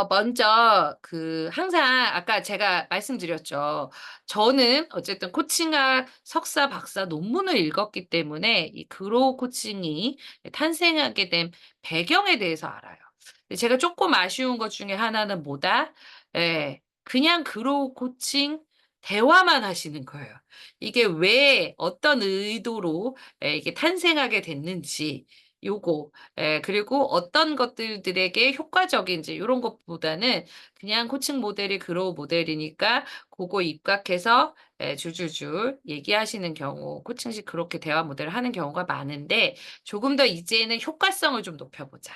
먼저 항상 아까 제가 말씀드렸죠. 저는 어쨌든 코칭학 석사, 박사 논문을 읽었기 때문에 이 그로우 코칭이 탄생하게 된 배경에 대해서 알아요. 근데 제가 쪼끔 아쉬운 것 중에 하나는 뭐다? 예. 그냥 그로우 코칭 대화만 하시는 거예요. 이게 왜 어떤 의도로 이게 탄생하게 됐는지 요거, 그리고 어떤 것들에게 효과적인지 요런 것보다는 그냥 코칭 모델이 그로우 모델이니까 고거 입각해서 줄줄줄 얘기하시는 경우, 코칭식 그렇게 대화 모델을 하는 경우가 많은데 조금 더 이제는 효과성을 좀 높여 보자.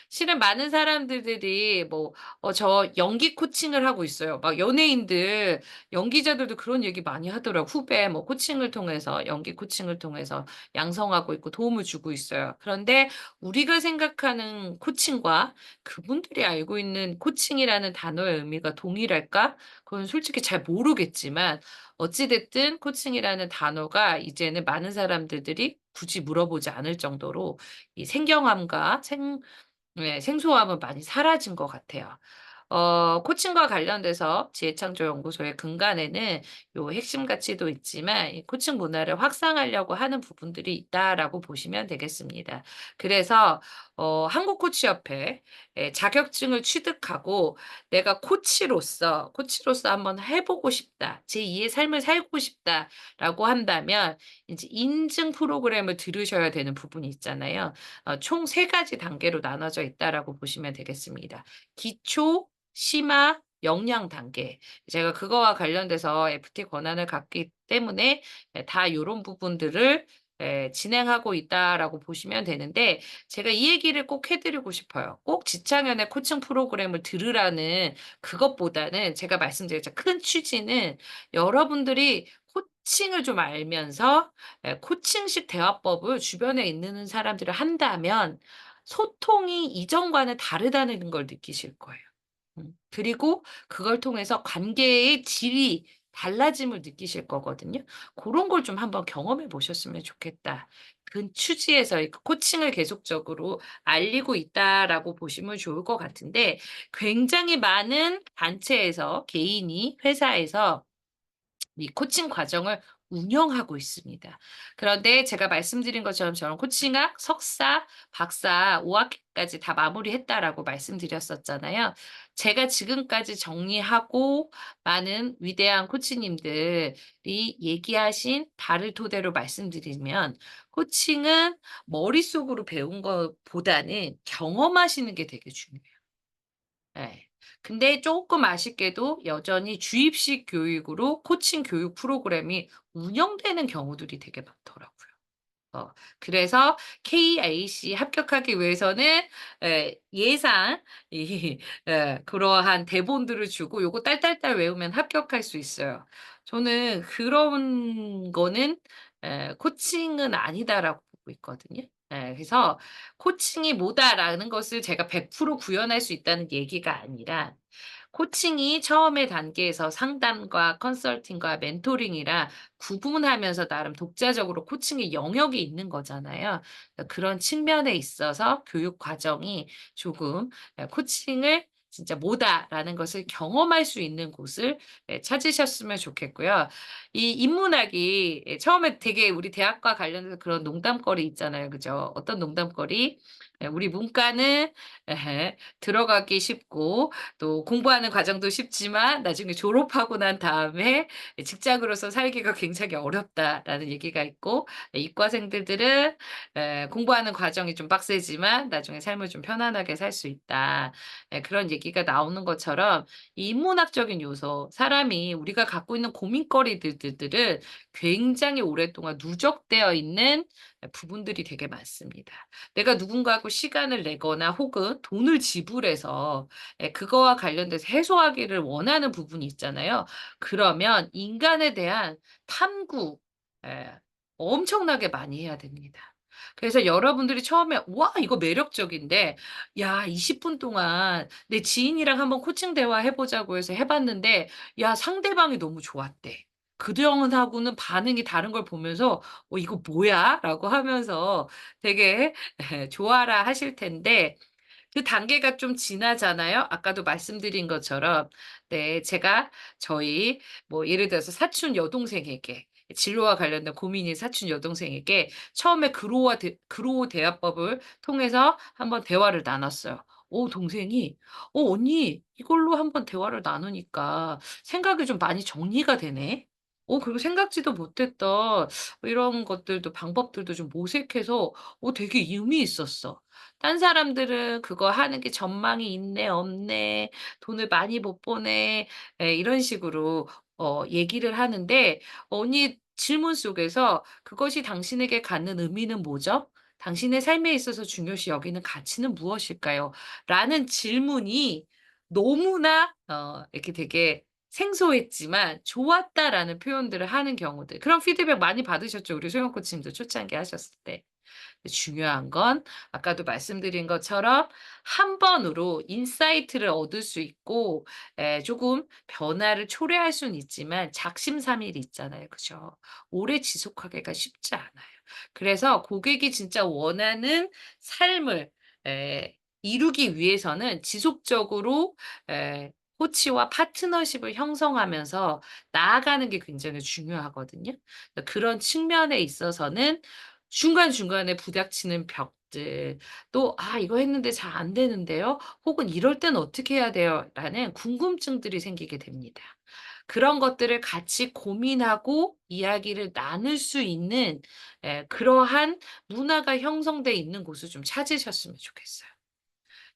실은 많은 사람들이 뭐 저 연기 코칭을 하고 있어요. 막 연예인들, 연기자들도 그런 얘기 많이 하더라고요. 후배 뭐 코칭을 통해서, 연기 코칭을 통해서 양성하고 있고 도움을 주고 있어요. 그런데 우리가 생각하는 코칭과 그분들이 알고 있는 코칭이라는 단어의 의미가 동일할까? 그건 솔직히 잘 모르겠지만 어찌 됐든 코칭이라는 단어가 이제는 많은 사람들이 굳이 물어보지 않을 정도로 이 생경함과 생소함은 많이 사라진 것 같아요. 코칭과 관련돼서 지혜창조연구소의 근간에는 요 핵심 가치도 있지만 이 코칭 문화를 확산하려고 하는 부분들이 있다라고 보시면 되겠습니다. 그래서 한국코치협회 자격증을 취득하고 '내가 코치로서 한번 해 보고 싶다. 제2의 삶을 살고 싶다.'라고 한다면 인제 인증 프로그램을 들으셔야 되는 부분이 있잖아요. 총 3 가지 단계로 나눠져 있다라고 보시면 되겠습니다. 기초, 심화, 역량 단계. 제가 그거와 관련돼서 FT 권한을 갖기 때문에 다 요런 부분들을 진행하고 있다라고 보시면 되는데 제가 이 얘기를 꼭 해 드리고 싶어요. 꼭 지창현의 코칭 프로그램을 들으라는 그것보다는 제가 말씀드렸죠. 큰 취지는 여러분들이 코칭을 좀 알면서 코칭식 대화법을 주변에 있는 사람들이 한다면 소통이 이전과는 다르다는 걸 느끼실 거예요. 그리고 그걸 통해서 관계의 질이 달라짐을 느끼실 거거든요. 고런 걸 좀 한번 경험해 보셨으면 좋겠다. 그 취지에서 이 코칭을 계속적으로 알리고 있다라고 보시면 좋을 것 같은데 굉장히 많은 단체에서 개인이 회사에서 이 코칭 과정을 운영하고 있습니다. 그런데 제가 말씀드린 것처럼 저는 코칭학 석사, 박사 5 학기까지 다 마무리했다라고 말씀드렸었잖아요. 제가 지금까지 정리하고 많은 위대한 코치님들이 얘기하신 바를 토대로 말씀드리면 코칭은 머릿속으로 배운 것보다는 경험하시는 게 되게 중요해요. 예. 근데 쪼끔 아쉽게도 여전히 주입식 교육으로 코칭 교육 프로그램이 운영되는 경우들이 되게 많더라고요. 그래서 KAC 합격하기 위해서는 예상 이 그러한 대본들을 주고 요거 딸딸딸 외우면 합격할 수 있어요. 저는 그런 거는 코칭은 아니다라고 보고 있거든요. 그래서 코칭이 뭐다라는 것을 제가 100% 구현할 수 있다는 얘기가 아니라 코칭이 처음의 단계에서 상담과 컨설팅과 멘토링이라 구분하면서 나름 독자적으로 코칭의 영역이 있는 거잖아요. 그런 측면에 있어서 교육 과정이 조금 코칭을 진짜 뭐다라는 것을 경험할 수 있는 곳을 찾으셨으면 좋겠고요. 이 인문학이 처음에 되게 우리 대학과 관련해서 그런 농담거리 있잖아요. 그죠? 어떤 농담거리? 우리 문과는 들어가기 쉽고 또 공부하는 과정도 쉽지만 나중에 졸업하고 난 다음에 직장으로서 살기가 굉장히 어렵다라는 얘기가 있고 이과생들은 공부하는 과정이 좀 빡세지만 나중에 삶을 좀 편안하게 살 수 있다. 그런 얘기가 나오는 것처럼 이 인문학적인 요소, 사람이 우리가 갖고 있는 고민거리들들은 굉장히 오랫동안 누적되어 있는 부분들이 되게 많습니다. 내가 누군가하고 시간을 내거나 혹은 돈을 지불해서 그거와 관련돼서 해소하기를 원하는 부분이 있잖아요. 그러면 인간에 대한 탐구 예 엄청나게 많이 해야 됩니다. 그래서 여러분들이 처음에 '와 이거 매력적인데 야 20분 동안 내 지인이랑 한번 코칭 대화해 보자고 해서 해 봤는데 야 상대방이 너무 좋았대.' 그전하고는 반응이 다른 걸 보면서 '어 이거 뭐야?'라고 하면서 되게 좋아라 하실 텐데 그 단계가 좀 지나잖아요. 아까도 말씀드린 것처럼 네 제가 저희 뭐 예를 들어서 사촌 여동생에게 진로와 관련된 고민인 사촌 여동생에게 처음에 그로어 대화법을 통해서 한번 대화를 나눴어요. 동생이 언니 이걸로 한번 대화를 나누니까 생각이 좀 많이 정리가 되네.' 그리고 생각지도 못했던 이런 것들도 방법들도 좀 모색해서 되게 의미 있었어. 딴 사람들은 그거 하는 게 전망이 있네 없네 돈을 많이 못 버네 이런 식으로 얘기를 하는데 언니 질문 속에서 "그것이 당신에게 갖는 의미는 뭐죠? 당신의 삶에 있어서 중요시 여기는 가치는 무엇일까요?" 라는 질문이 너무나 이렇게 되게 생소했지만 "좋았다."라는 표현들을 하는 경우들 그런 피드백 많이 받으셨죠? 우리 소영 코치님도 초창기 하셨을 때. 중요한 건 아까도 말씀드린 것처럼 한 번으로 인사이트를 얻을 수 있고 조금 변화를 초래할 수는 있지만 작심삼일이 있잖아요. 그죠? 오래 지속하기가 쉽지 않아요. 그래서 고객이 진짜 원하는 삶을 이루기 위해서는 지속적으로 코치와 파트너십을 형성하면서 나아가는 게 굉장히 중요하거든요. 그런 측면에 있어서는 중간중간에 부닥치는 벽들 또 '아 이거 했는데 잘 안 되는데요.' 혹은 '이럴 땐 어떻게 해야 돼요?' 라는 궁금증들이 생기게 됩니다. 그런 것들을 같이 고민하고 이야기를 나눌 수 있는 그러한 문화가 형성돼 있는 곳을 좀 찾으셨으면 좋겠어요.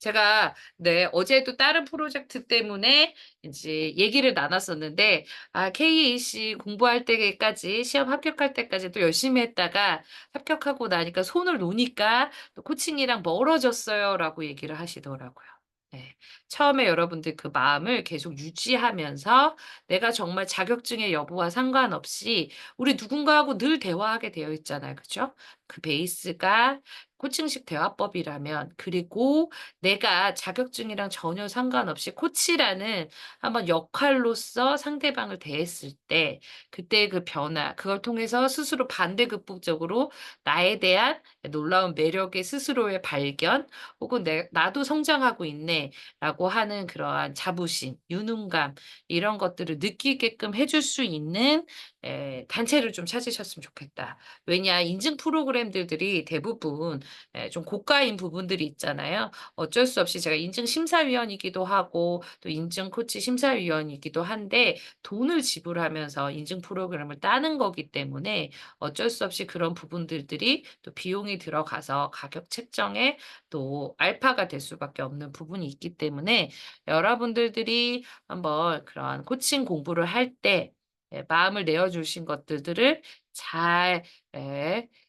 제가 네 어제도 다른 프로젝트 때문에 인제 얘기를 나눴었는데 KAC 공부할 때까지 시험 합격할 때까지 또 열심히 했다가 합격하고 나니까 손을 놓으니까 또 "코칭이랑 멀어졌어요."라고 얘기를 하시더라고요. 네. 처음에 여러분들 그 마음을 계속 유지하면서 내가 정말 자격증의 여부와 상관없이 우리 누군가하고 늘 대화하게 되어 있잖아요. 그죠? 그 베이스가 코칭식 대화법이라면 그리고 내가 자격증이랑 전혀 상관없이 코치라는 한번 역할로서 상대방을 대했을 때 그때의 그 변화 그걸 통해서 스스로 반대급부적으로 나에 대한 놀라운 매력의 스스로의 발견 혹은 '나도 성장하고 있네.'라고 하는 그러한 자부심, 유능감 이런 것들을 느끼게끔 해줄 수 있는 단체를 좀 찾으셨으면 좋겠다. 왜냐 인증 프로그램들이 대부분 좀 고가인 부분들이 있잖아요. 어쩔 수 없이 제가 인증 심사위원이기도 하고 또 인증 코치 심사위원이기도 한데 돈을 지불하면서 인증 프로그램을 따는 거기 때문에 어쩔 수 없이 그런 부분들이 또 비용이 들어가서 가격 책정에 또 알파가 될 수밖에 없는 부분이 있기 때문에 여러분들이 한번 그런 코칭 공부를 할 때 마음을 내어 주신 것들을 잘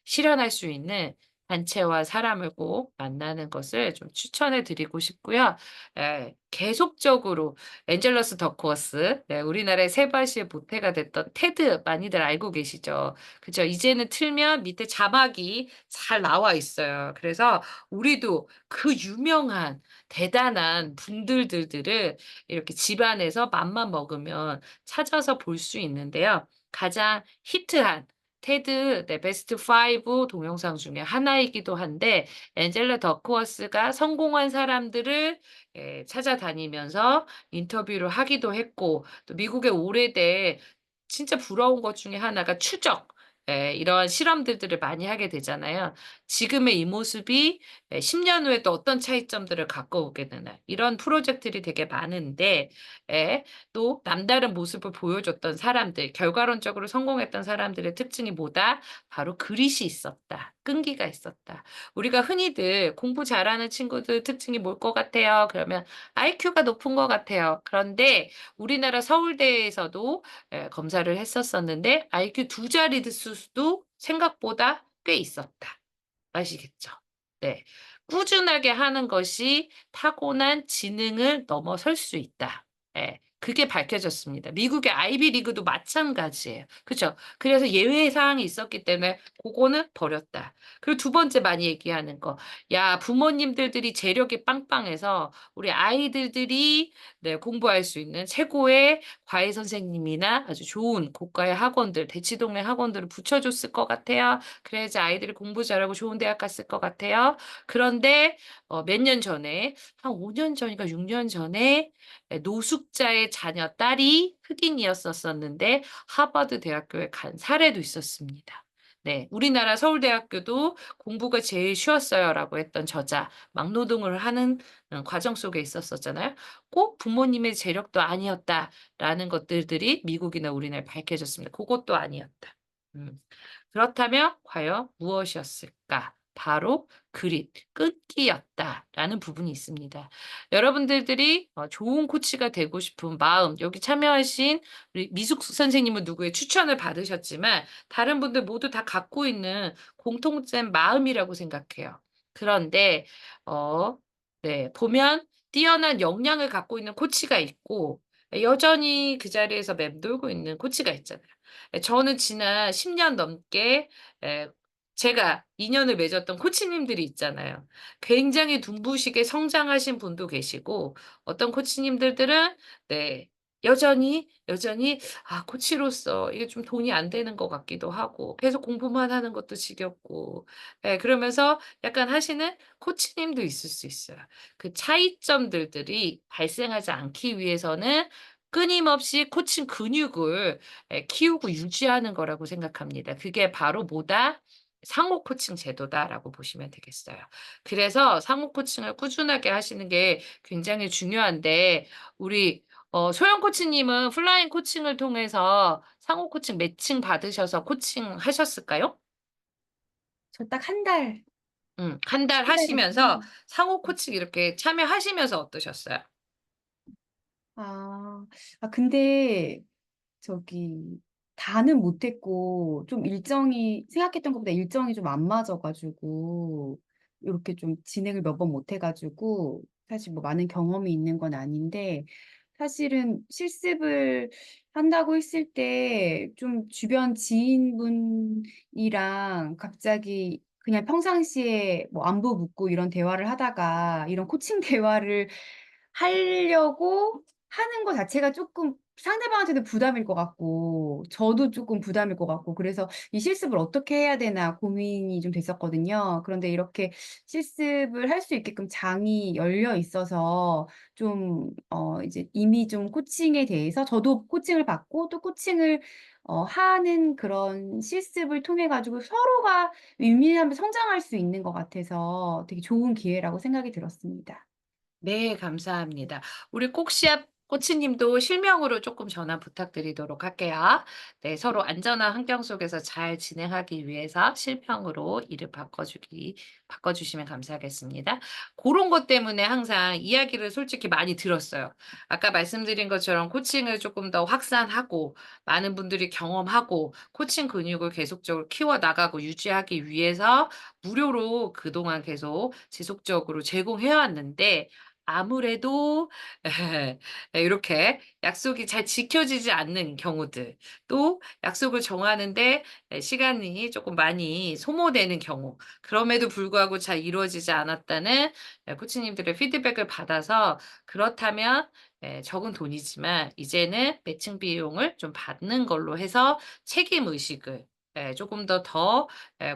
실현할 수 있는 단체와 사람을 꼭 만나는 것을 좀 추천해 드리고 싶고요. 계속적으로 엔젤러스 더크워스 우리나라의 세바시의 모태가 됐던 테드 많이들 알고 계시죠? 그죠? 이제는 틀면 밑에 자막이 잘 나와 있어요. 그래서 우리도 그 유명한 대단한 분들들을 이렇게 집안에서 맘만 먹으면 찾아서 볼 수 있는데요. 가장 히트한 테드 베스트 5 동영상 중에 하나이기도 한데 엔젤라 더크워스가 성공한 사람들을 찾아다니면서 인터뷰를 하기도 했고 또 미국의 오래된 진짜 부러운 것 중에 하나가 추적 이러한 실험들을 많이 하게 되잖아요. 지금의 이 모습이 10년 후에 또 어떤 차이점들을 갖고 오게 되나 이런 프로젝트들이 되게 많은데 예 또 남다른 모습을 보여줬던 사람들 결과론적으로 성공했던 사람들의 특징이 뭐다? 바로 그릿이 있었다. 끈기가 있었다. 우리가 흔히들 공부 잘하는 친구들 특징이 뭘 것 같아요? 그러면 IQ가 높은 것 같아요. 그런데 우리나라 서울대에서도 검사를 했었었는데 IQ 두 자리 수도 생각보다 꽤 있었다. 아시겠죠? 네. 꾸준하게 하는 것이 타고난 지능을 넘어설 수 있다. 예. 그게 밝혀졌습니다. 미국의 아이비 리그도 마찬가지예요. 그죠? 그래서 예외 사항이 있었기 때문에 고거는 버렸다. 그리고 두 번째 많이 얘기하는 거. 야 부모님들이 재력이 빵빵해서 우리 아이들들이 네 공부할 수 있는 최고의 과외 선생님이나 아주 좋은 고가의 학원들 대치동네 학원들을 붙여 줬을 것 같아요. 그래야지 아이들이 공부 잘하고 좋은 대학 갔을 것 같아요. 그런데 몇 년 전에 한 5년 전인가 6년 전에 노숙자의 자녀 딸이 흑인이었었는데 하버드 대학교에 간 사례도 있었습니다. 네. "우리나라 서울대학교도 공부가 제일 쉬웠어요."라고 했던 저자, 막노동을 하는 과정 속에 있었었잖아요. 꼭 부모님의 재력도 아니었다라는 것들이 미국이나 우리나라에 밝혀졌습니다. 고것도 아니었다. 음. 그렇다면 과연 무엇이었을까? 바로 그릿, 끈기였다라는 부분이 있습니다. 여러분들이 좋은 코치가 되고 싶은 마음, 여기 참여하신 우리 미숙 선생님은 누구의 추천을 받으셨지만 다른 분들 모두 다 갖고 있는 공통된 마음이라고 생각해요. 그런데 어 네, 보면 뛰어난 역량을 갖고 있는 코치가 있고 여전히 그 자리에서 맴돌고 있는 코치가 있잖아요. 저는 지난 10년 넘게 에 제가 인연을 맺었던 코치님들이 있잖아요. 굉장히 눈부시게 성장하신 분도 계시고 어떤 코치님들은 네, 여전히 코치로서 이게 좀 돈이 안 되는 것 같기도 하고 계속 공부만 하는 것도 지겹고 그러면서 약간 하시는 코치님도 있을 수 있어요. 그 차이점들이 발생하지 않기 위해서는 끊임없이 코칭 근육을 키우고 유지하는 거라고 생각합니다. 그게 바로 뭐다? 상호 코칭 제도다라고 보시면 되겠어요. 그래서 상호 코칭을 꾸준하게 하시는 게 굉장히 중요한데 우리 소영 코치님은 플라잉 코칭을 통해서 상호 코칭 매칭 받으셔서 코칭 하셨을까요? 저 딱 한 달, 한 달 한 달 갔어요. 하시면서 상호 코칭 이렇게 참여하시면서 어떠셨어요? 아. 근데 저기 다는 못 했고 좀 일정이 생각했던 것보다 일정이 좀 안 맞아 가지고 요렇게 좀 진행을 몇 번 못 해 가지고 사실 뭐 많은 경험이 있는 건 아닌데, 사실은 실습을 한다고 했을 때 좀 주변 지인분이랑 갑자기 그냥 평상시에 뭐 안부 묻고 이런 대화를 하다가 이런 코칭 대화를 하려고 하는 거 자체가 쪼끔 상대방한테도 부담일 것 같고 저도 쪼끔 부담일 것 같고, 그래서 '이 실습을 어떻게 해야 되나.' 고민이 좀 됐었거든요. 그런데 이렇게 실습을 할 수 있게끔 장이 열려 있어서 좀 이제 이미 좀 코칭에 대해서 저도 코칭을 받고 또 코칭을 하는 그런 실습을 통해 가지고 서로가 윈윈하면서 성장할 수 있는 것 같아서 되게 좋은 기회라고 생각이 들었습니다. 네, 감사합니다. 우리 꼭시압 코치님도 실명으로 조금 전화 부탁드리도록 할게요. 네, 서로 안전한 환경 속에서 잘 진행하기 위해서 실명으로 이름 바꿔 주시면 감사하겠습니다. 그런 것 때문에 항상 이야기를 솔직히 많이 들었어요. 아까 말씀드린 것처럼 코칭을 조금 더 확산하고 많은 분들이 경험하고 코칭 근육을 계속적으로 키워 나가고 유지하기 위해서 무료로 그동안 계속 지속적으로 제공해 왔는데 아무래도 이렇게 약속이 잘 지켜지지 않는 경우들, 또 약속을 정하는데 시간이 조금 많이 소모되는 경우, 그럼에도 불구하고 잘 이루어지지 않았다는 코치님들의 피드백을 받아서 그렇다면 적은 돈이지만 이제는 매칭 비용을 좀 받는 걸로 해서 책임 의식을 조금 더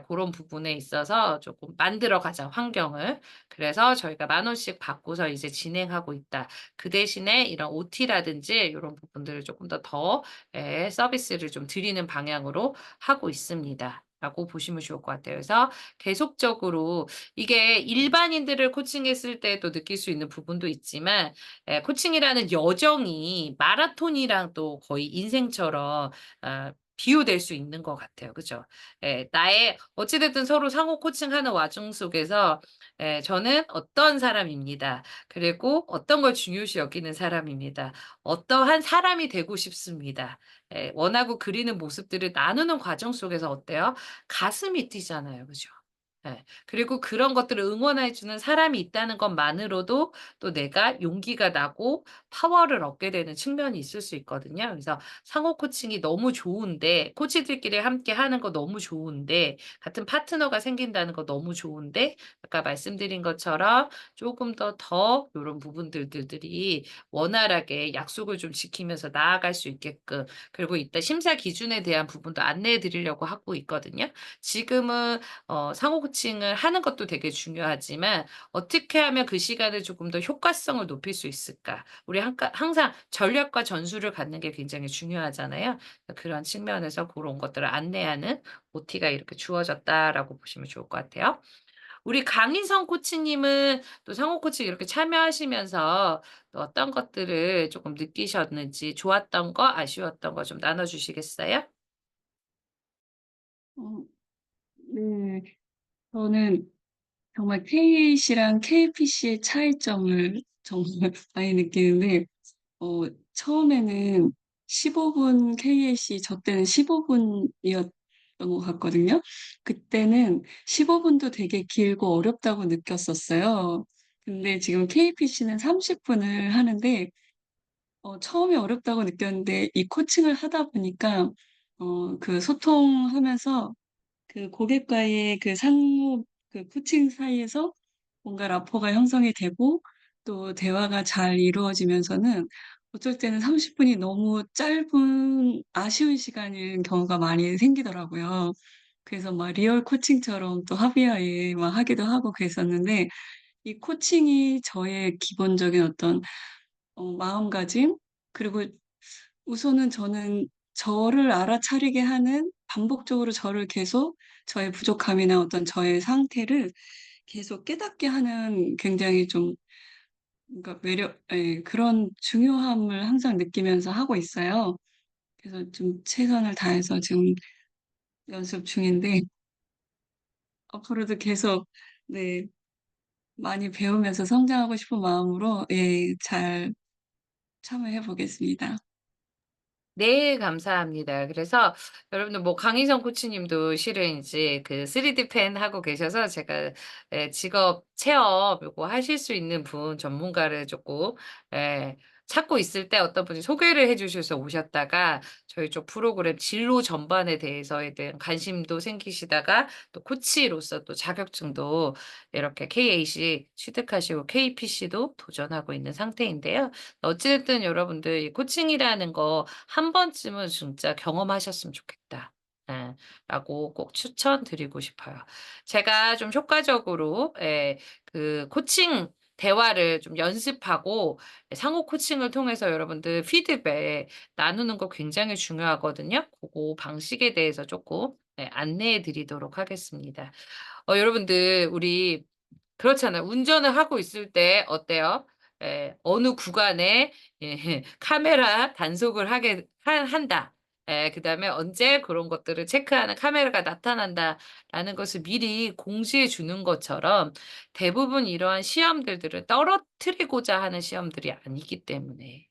고런 부분에 있어서 조금 만들어 가자, 환경을. 그래서 저희가 10,000원씩 받고서 이제 진행하고 있다. 그 대신에 이런 OT라든지 요런 부분들을 쪼끔 더 서비스를 좀 드리는 방향으로 하고 있습니다. 라고 보시면 좋을 것 같아요. 그래서 계속적으로 이게 일반인들을 코칭했을 때도 느낄 수 있는 부분도 있지만 코칭이라는 여정이 마라톤이랑 또 거의 인생처럼 비유될 수 있는 것 같아요. 그죠? 나의 어찌 됐든 서로 상호 코칭하는 와중 속에서 저는 어떤 사람입니다. 그리고 어떤 걸 중요시 여기는 사람입니다. 어떠한 사람이 되고 싶습니다. 원하고 그리는 모습들을 나누는 과정 속에서 어때요? 가슴이 뛰잖아요. 그죠? 그리고 그런 것들을 응원해 주는 사람이 있다는 것만으로도 또 내가 용기가 나고 파워를 얻게 되는 측면이 있을 수 있거든요. 그래서 상호 코칭이 너무 좋은데 코치들끼리 함께 하는 거 너무 좋은데 같은 파트너가 생긴다는 거 너무 좋은데 아까 말씀드린 것처럼 조금 더 요런 부분들들이 원활하게 약속을 좀 지키면서 나아갈 수 있게끔, 그리고 이따 심사 기준에 대한 부분도 안내해 드리려고 하고 있거든요. 지금은 상호 코칭을 하는 것도 되게 중요하지만 '어떻게 하면 그 시간을 조금 더 효과성을 높일 수 있을까?' 우리 항상 전략과 전술을 갖는 게 굉장히 중요하잖아요. 그런 측면에서 그런 것들을 안내하는 OT가 이렇게 주어졌다라고 보시면 좋을 것 같아요. 우리 강인성 코치님은 또 상호 코칭 이렇게 참여하시면서 또 어떤 것들을 조금 느끼셨는지 좋았던 거 아쉬웠던 거 좀 나눠 주시겠어요? 어 네. 저는 정말 KAC랑 KPC의 차이점을 정말 많이 느끼는데 처음에는 15분 KAC 저 때는 15 분이었던 것 같거든요. 그때는 15 분도 되게 길고 어렵다고 느꼈었어요. 근데 지금 KPC는 30 분을 하는데 처음에 어렵다고 느꼈는데 이 코칭을 하다 보니까 그 소통하면서 그 고객과의 그 상호 그 코칭 사이에서 뭔가 라포가 형성이 되고 또 대화가 잘 이루어지면서는 어쩔 때는 30 분이 너무 짧은 아쉬운 시간인 경우가 많이 생기더라고요. 그래서 막 리얼 코칭처럼 또 합의하에 막 하기도 하고 그랬었는데 이 코칭이 저의 기본적인 어떤 마음가짐 그리고 우선은 저는 저를 알아차리게 하는 반복적으로 저를 계속 저의 부족함이나 어떤 저의 상태를 계속 깨닫게 하는 굉장히 좀 그러니까 매력 예 그런 중요함을 항상 느끼면서 하고 있어요. 그래서 좀 최선을 다해서 지금 연습 중인데 앞으로도 계속 네 많이 배우면서 성장하고 싶은 마음으로 잘 참여해 보겠습니다. 네, 감사합니다. 그래서 여러분들 뭐 강희성 코치님도 실은 이제 그 3D 펜 하고 계셔서 제가 직업 체험 요거 하실 수 있는 분 전문가를 조금 예 찾고 있을 때 어떤 분이 소개를 해 주셔서 오셨다가 저희 쪽 프로그램 진로 전반에 대해서에 대한 관심도 생기시다가 또 코치로서 또 자격증도 이렇게 KAC 취득하시고 KPC도 도전하고 있는 상태인데요. 어찌 됐든 여러분들 이 코칭이라는 거 한 번쯤은 진짜 경험하셨으면 좋겠다. 예. 라고 꼭 추천드리고 싶어요. 제가 좀 효과적으로 그 코칭 대화를 좀 연습하고 상호 코칭을 통해서 여러분들 피드백 나누는 거 굉장히 중요하거든요. 고거 방식에 대해서 쪼끔 안내해 드리도록 하겠습니다. 여러분들 우리 그렇잖아요. 운전을 하고 있을 때 어때요? 어느 구간에 카메라 단속을 하게 한다. 그다음에 언제 그런 것들을 체크하는 카메라가 나타난다라는 것을 미리 공지해 주는 것처럼 대부분 이러한 시험들들은 떨어뜨리고자 하는 시험들이 아니기 때문에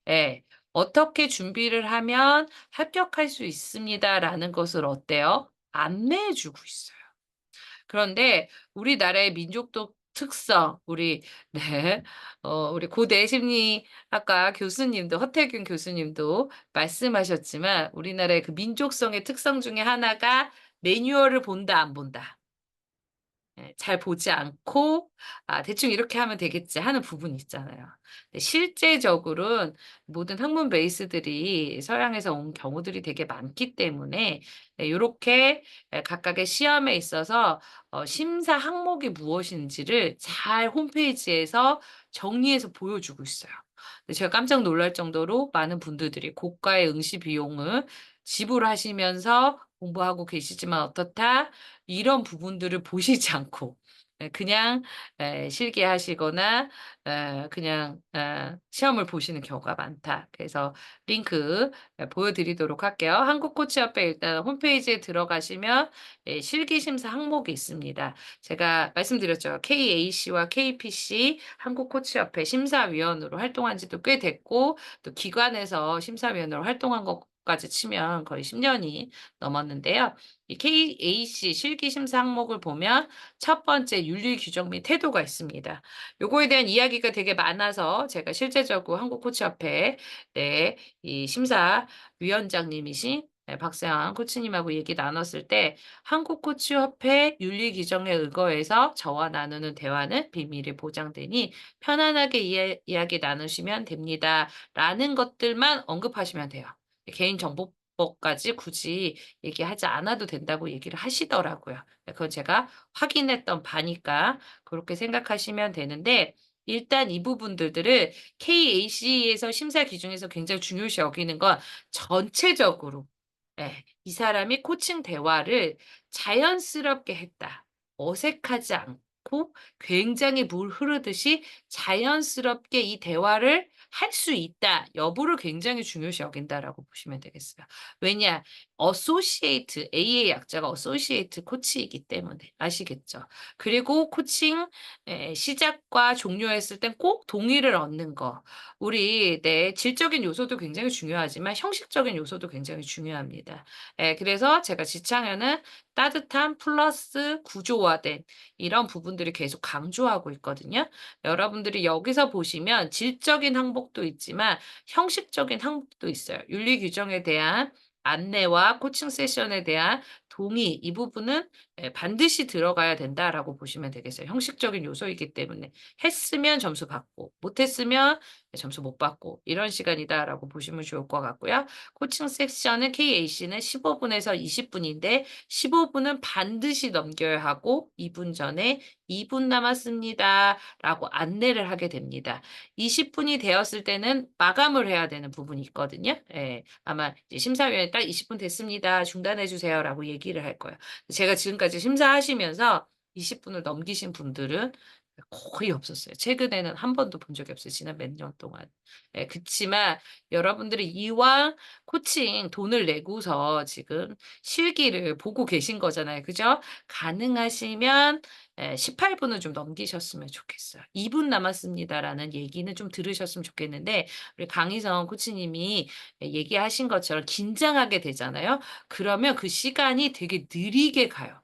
예. "어떻게 준비를 하면 합격할 수 있습니다."라는 것을 어때요? 안내해 주고 있어요. 그런데 우리나라의 민족적 특성 우리 네 우리 고대 심리학과 교수님도 허태균 교수님도 말씀하셨지만 우리나라의 그 민족성의 특성 중에 하나가 매뉴얼을 본다 안 본다. 잘 보지 않고 '아 대충 이렇게 하면 되겠지.' 하는 부분이 있잖아요. 근데 실제적으로는 모든 학문 베이스들이 서양에서 온 경우들이 되게 많기 때문에 요렇게 각각의 시험에 있어서 심사 항목이 무엇인지를 잘 홈페이지에서 정리해서 보여주고 있어요. 근데 제가 깜짝 놀랄 정도로 많은 분들이 고가의 응시 비용을 지불하시면서 공부하고 계시지만 어떻다? 이런 부분들을 보시지 않고 그냥 실기하시거나 그냥 시험을 보시는 경우가 많다. 그래서 링크 보여 드리도록 할게요. 한국코치협회 일단 홈페이지에 들어가시면 실기 심사 항목이 있습니다. 제가 말씀드렸죠. KAC와 KPC 한국코치협회 심사위원으로 활동한 지도 꽤 됐고 또 기관에서 심사위원으로 활동한 것까지 치면 거의 10 년이 넘었는데요. 이 KAC 실기 심사 항목을 보면 첫 번째 윤리 규정 및 태도가 있습니다. 요거에 대한 이야기가 되게 많아서 제가 실제적으로 한국코치협회 이 심사위원장님이신 박세환 코치님하고 얘기 나눴을 때 "한국코치협회 윤리 규정에 의거해서 저와 나누는 대화는 비밀이 보장되니 편안하게 이야기 나누시면 됩니다."라는 것들만 언급하시면 돼요. 개인정보 것까지 굳이 얘기하지 않아도 된다고 얘기를 하시더라고요. 그건 제가 확인했던 바니까 그렇게 생각하시면 되는데, 일단 이 부분들을 KAC에서 심사 기준에서 굉장히 중요시 여기는 건 전체적으로, 예, 이 사람이 코칭 대화를 자연스럽게 했다. 어색하지 않고 굉장히 물 흐르듯이 자연스럽게 이 대화를 할 수 있다. 여부를 굉장히 중요시 여긴다라고 보시면 되겠어요. 왜냐? 어소시에이트, A의 약자가 어소시에이트 코치이기 때문에. 아시겠죠? 그리고 코칭 시작과 종료했을 땐 꼭 동의를 얻는 거. 우리 질적인 요소도 굉장히 중요하지만 형식적인 요소도 굉장히 중요합니다. 그래서 제가 지창현은 따뜻한 플러스 구조화된 이런 부분들을 계속 강조하고 있거든요. 여러분들이 여기서 보시면 질적인 항목도 있지만 형식적인 항목도 있어요. 윤리 규정에 대한 안내와 코칭 세션에 대한 동의, 이 부분은 반드시 들어가야 된다라고 보시면 되겠어요. 형식적인 요소이기 때문에 했으면 점수 받고 못했으면 점수 못 받고 이런 시간이다라고 보시면 좋을 것 같고요. 코칭 세션은 KAC는 15분에서 20분인데 15분은 반드시 넘겨야 하고 2분 전에 2분 남았습니다 라고 안내를 하게 됩니다. 20분이 되었을 때는 마감을 해야 되는 부분이 있거든요. 아마 이제 심사위원이 딱 20분 됐습니다. 중단해 주세요라고 얘기를 할 거예요. 제가 지금까지 심사하시면서 20분을 넘기신 분들은 거의 없었어요. 최근에는 한 번도 본 적이 없어요. 지난 몇 년 동안. 그치만 여러분들이 이왕 코칭 돈을 내고서 지금 실기를 보고 계신 거잖아요. 그죠? 가능하시면 18분은 좀 넘기셨으면 좋겠어요. 2분 남았습니다라는 얘기는 좀 들으셨으면 좋겠는데, 우리 강희성 코치님이 얘기하신 것처럼 긴장하게 되잖아요. 그러면 그 시간이 되게 느리게 가요.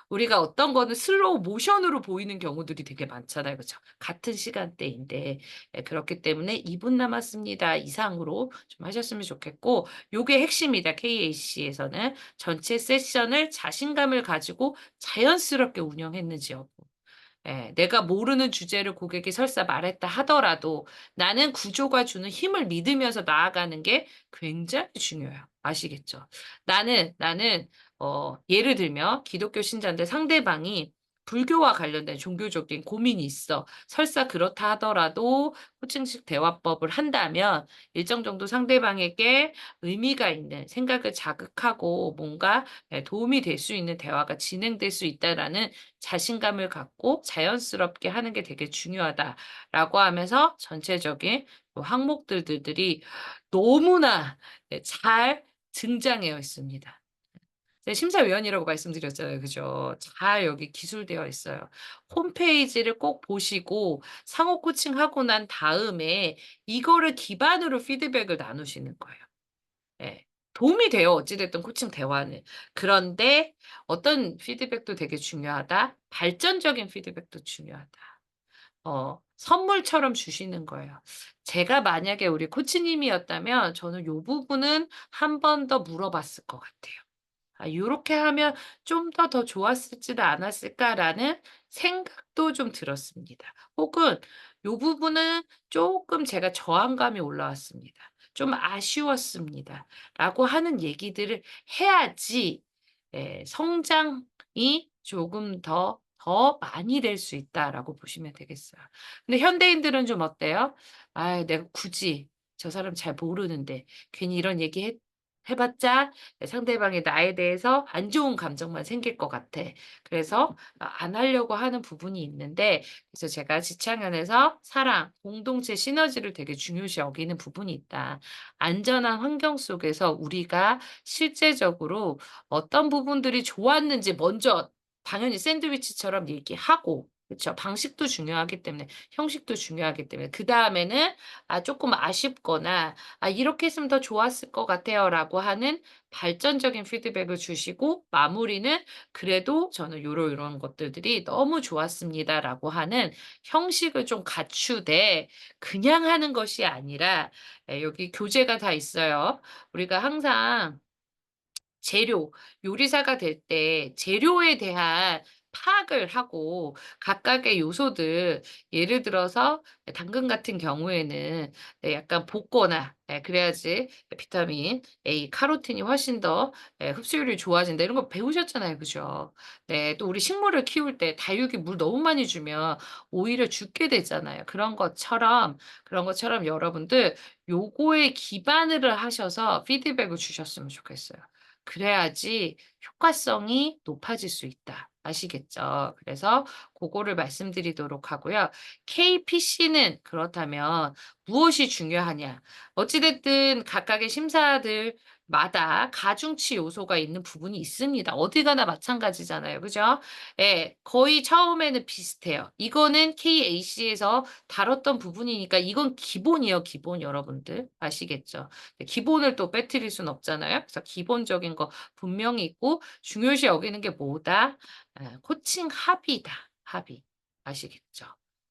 우리가 어떤 거는 슬로우 모션으로 보이는 경우들이 되게 많잖아요. 그죠? 같은 시간대인데. 그렇기 때문에 2분 남았습니다 이상으로 좀 하셨으면 좋겠고, 요게 핵심이다. KAC에서는 전체 세션을 자신감을 가지고 자연스럽게 운영했는지 여부. 내가 모르는 주제를 고객이 설사 말했다 하더라도 나는 구조가 주는 힘을 믿으면서 나아가는 게 굉장히 중요해요. 아시겠죠? 나는 예를 들면 기독교 신자인데 상대방이 불교와 관련된 종교적인 고민이 있어. 설사 그렇다 하더라도 코칭식 대화법을 한다면 일정 정도 상대방에게 의미가 있는 생각을 자극하고 뭔가 도움이 될 수 있는 대화가 진행될 수 있다라는 자신감을 갖고 자연스럽게 하는 게 되게 중요하다라고 하면서 전체적인 항목들이 너무나 잘 등장해 있습니다. 심사위원이라고 말씀드렸잖아요. 그죠? 잘 여기 기술되어 있어요. 홈페이지를 꼭 보시고 상호 코칭하고 난 다음에 이거를 기반으로 피드백을 나누시는 거예요. 예. 도움이 돼요. 어찌 됐든 코칭 대화는. 그런데 어떤 피드백도 되게 중요하다. 발전적인 피드백도 중요하다. 선물처럼 주시는 거예요. 제가 만약에 우리 코치님이었다면 저는 요 부분은 한 번 더 물어봤을 것 같아요. 요렇게 하면 좀 더 좋았을지도 않았을까라는 생각도 좀 들었습니다. 혹은 요 부분은 쪼끔 제가 저항감이 올라왔습니다. 좀 아쉬웠습니다. 라고 하는 얘기들을 해야지 성장이 조금 더 많이 될 수 있다라고 보시면 되겠어요. 근데 현대인들은 좀 어때요? '아 내가 굳이 저 사람 잘 모르는데 괜히 이런 얘기 해봤자 상대방이 나에 대해서 안 좋은 감정만 생길 것 같아. 그래서 안 하려고 하는 부분이 있는데, 그래서 제가 지창현에서 사랑, 공동체 시너지를 되게 중요시 여기는 부분이 있다. 안전한 환경 속에서 우리가 실제적으로 어떤 부분들이 좋았는지 먼저 당연히 샌드위치처럼 얘기하고, 그쵸. 방식도 중요하기 때문에, 형식도 중요하기 때문에, 그다음에는 조금 아쉽거나 이렇게 했으면 더 좋았을 것 같아요라고 하는 발전적인 피드백을 주시고, 마무리는 그래도 저는 요런 것들이 너무 좋았습니다라고 하는 형식을 좀 갖추되 그냥 하는 것이 아니라, 여기 교재가 다 있어요. 우리가 항상 재료, 요리사가 될 때 재료에 대한 파악을 하고 각각의 요소들 예를 들어서 당근 같은 경우에는 약간 볶거나 그래야지 비타민 A, 카로틴이 훨씬 더 흡수율이 좋아진다 이런 거 배우셨잖아요. 그죠? 네. 또 우리 식물을 키울 때 다육이 물 너무 많이 주면 오히려 죽게 되잖아요. 그런 것처럼 여러분들 요거에 기반을 하셔서 피드백을 주셨으면 좋겠어요. 그래야지 효과성이 높아질 수 있다. 아시겠죠? 그래서 고거를 말씀드리도록 하고요. KPC는 그렇다면 무엇이 중요하냐? 어찌 됐든 각각의 심사들마다 가중치 요소가 있는 부분이 있습니다. 어디 가나 마찬가지잖아요. 그죠? 예. 거의 처음에는 비슷해요. 이거는 KAC에서 다뤘던 부분이니까 이건 기본이에요, 기본 여러분들. 아시겠죠? 네, 기본을 또 빼뜨릴 순 없잖아요. 그래서 기본적인 거 분명히 있고 중요시 여기는 게 뭐다? 코칭 합의다. 합의. 아시겠죠?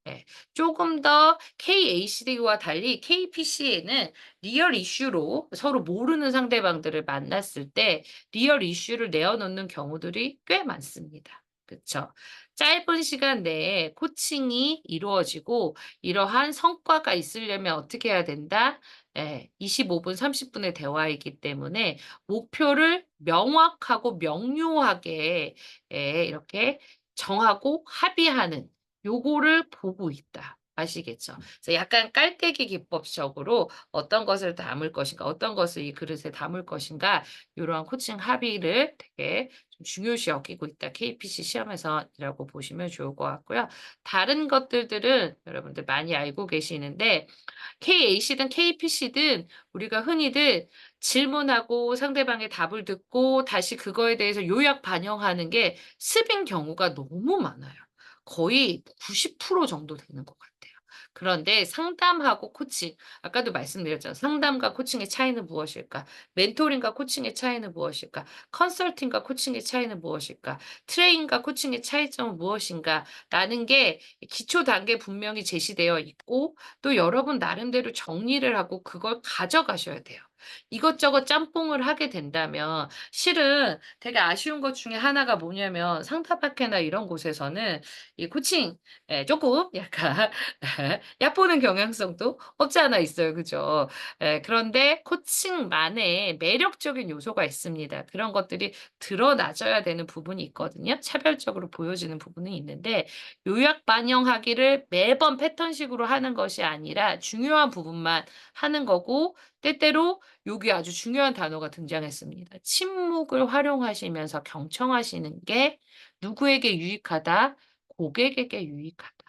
예. 조금 더 KACD와 달리 KPC에는 리얼 이슈로 서로 모르는 상대방들을 만났을 때 리얼 이슈를 내어놓는 경우들이 꽤 많습니다. 그쵸? 짧은 시간 내에 코칭이 이루어지고 이러한 성과가 있으려면 어떻게 해야 된다? 25분, 30분의 대화이기 때문에 목표를 명확하고 명료하게 이렇게 정하고 합의하는 요거를 보고 있다. 아시겠죠? 그래서 약간 깔때기 기법적으로 어떤 것을 담을 것인가, 어떤 것을 이 그릇에 담을 것인가 요러한 코칭 합의를 되게 좀 중요시 여기고 있다. KPC 시험에서라고 보시면 좋을 것 같고요. 다른 것들은 여러분들 많이 알고 계시는데 KAC든 KPC든 우리가 흔히들 질문하고 상대방의 답을 듣고 다시 그거에 대해서 요약 반영하는 게 습인 경우가 너무 많아요. 거의 90% 정도 되는 것 같아요. 그런데 상담하고 코칭, 아까도 말씀드렸잖아요. 상담과 코칭의 차이는 무엇일까? 멘토링과 코칭의 차이는 무엇일까? 컨설팅과 코칭의 차이는 무엇일까? 트레이닝과 코칭의 차이점은 무엇인가? 라는 게 기초 단계 분명히 제시되어 있고 또 여러분 나름대로 정리를 하고 그걸 가져가셔야 돼요. 이것저것 짬뽕을 하게 된다면 실은 되게 아쉬운 것 중에 하나가 뭐냐면 상타파케나 이런 곳에서는 이 코칭 쪼끔 약간 얕보는 경향성도 없지 않아 있어요. 그죠? 그런데 코칭만의 매력적인 요소가 있습니다. 그런 것들이 드러나져야 되는 부분이 있거든요. 차별적으로 보여지는 부분이 있는데 요약 반영하기를 매번 패턴식으로 하는 것이 아니라 중요한 부분만 하는 거고 때때로 여기 아주 중요한 단어가 등장했습니다. 침묵을 활용하시면서 경청하시는 게 누구에게 유익하다? 고객에게 유익하다.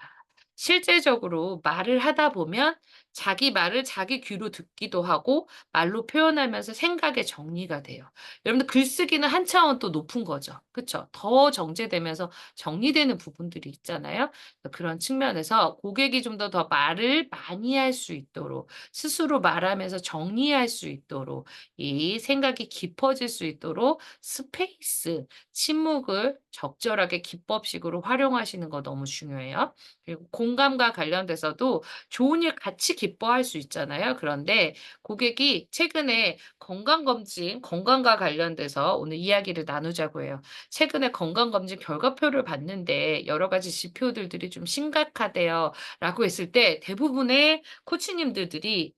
실제적으로 말을 하다 보면 자기 말을 자기 귀로 듣기도 하고 말로 표현하면서 생각의 정리가 돼요. 여러분들 글쓰기는 한 차원 또 높은 거죠. 그쵸? 더 정제되면서 정리되는 부분들이 있잖아요. 그런 측면에서 고객이 좀 더 말을 많이 할 수 있도록 스스로 말하면서 정리할 수 있도록 이 생각이 깊어질 수 있도록 스페이스, 침묵을 적절하게 기법식으로 활용하시는 거 너무 중요해요. 그리고 공감과 관련돼서도 좋은 일 같이 기뻐할 수 있잖아요. 그런데 고객이 최근에 건강검진, 건강과 관련돼서 오늘 이야기를 나누자고 해요. 최근에 건강검진 결과표를 봤는데 여러 가지 지표들이 좀 심각하대요. 라고 했을 때 대부분의 코치님들이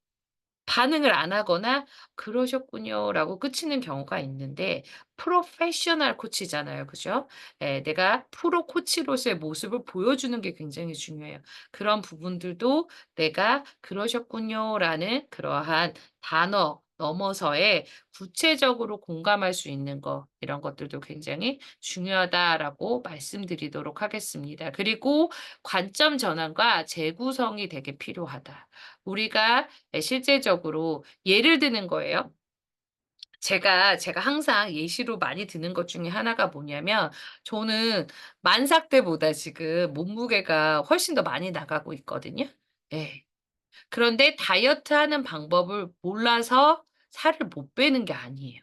반응을 안 하거나 "그러셨군요."라고 끝이는 경우가 있는데 프로페셔널 코치잖아요. 그죠? 내가 프로 코치로서의 모습을 보여주는 게 굉장히 중요해요. 그런 부분들도 내가 "그러셨군요."라는 그러한 단어 넘어서의 구체적으로 공감할 수 있는 거 이런 것들도 굉장히 중요하다라고 말씀드리도록 하겠습니다. 그리고 관점 전환과 재구성이 되게 필요하다. 우리가 실제적으로 예를 드는 거예요. 제가 항상 예시로 많이 드는 것 중에 하나가 뭐냐면 저는 만삭 때보다 지금 몸무게가 훨씬 더 많이 나가고 있거든요. 예. 그런데 다이어트하는 방법을 몰라서 살을 못 빼는 게 아니에요.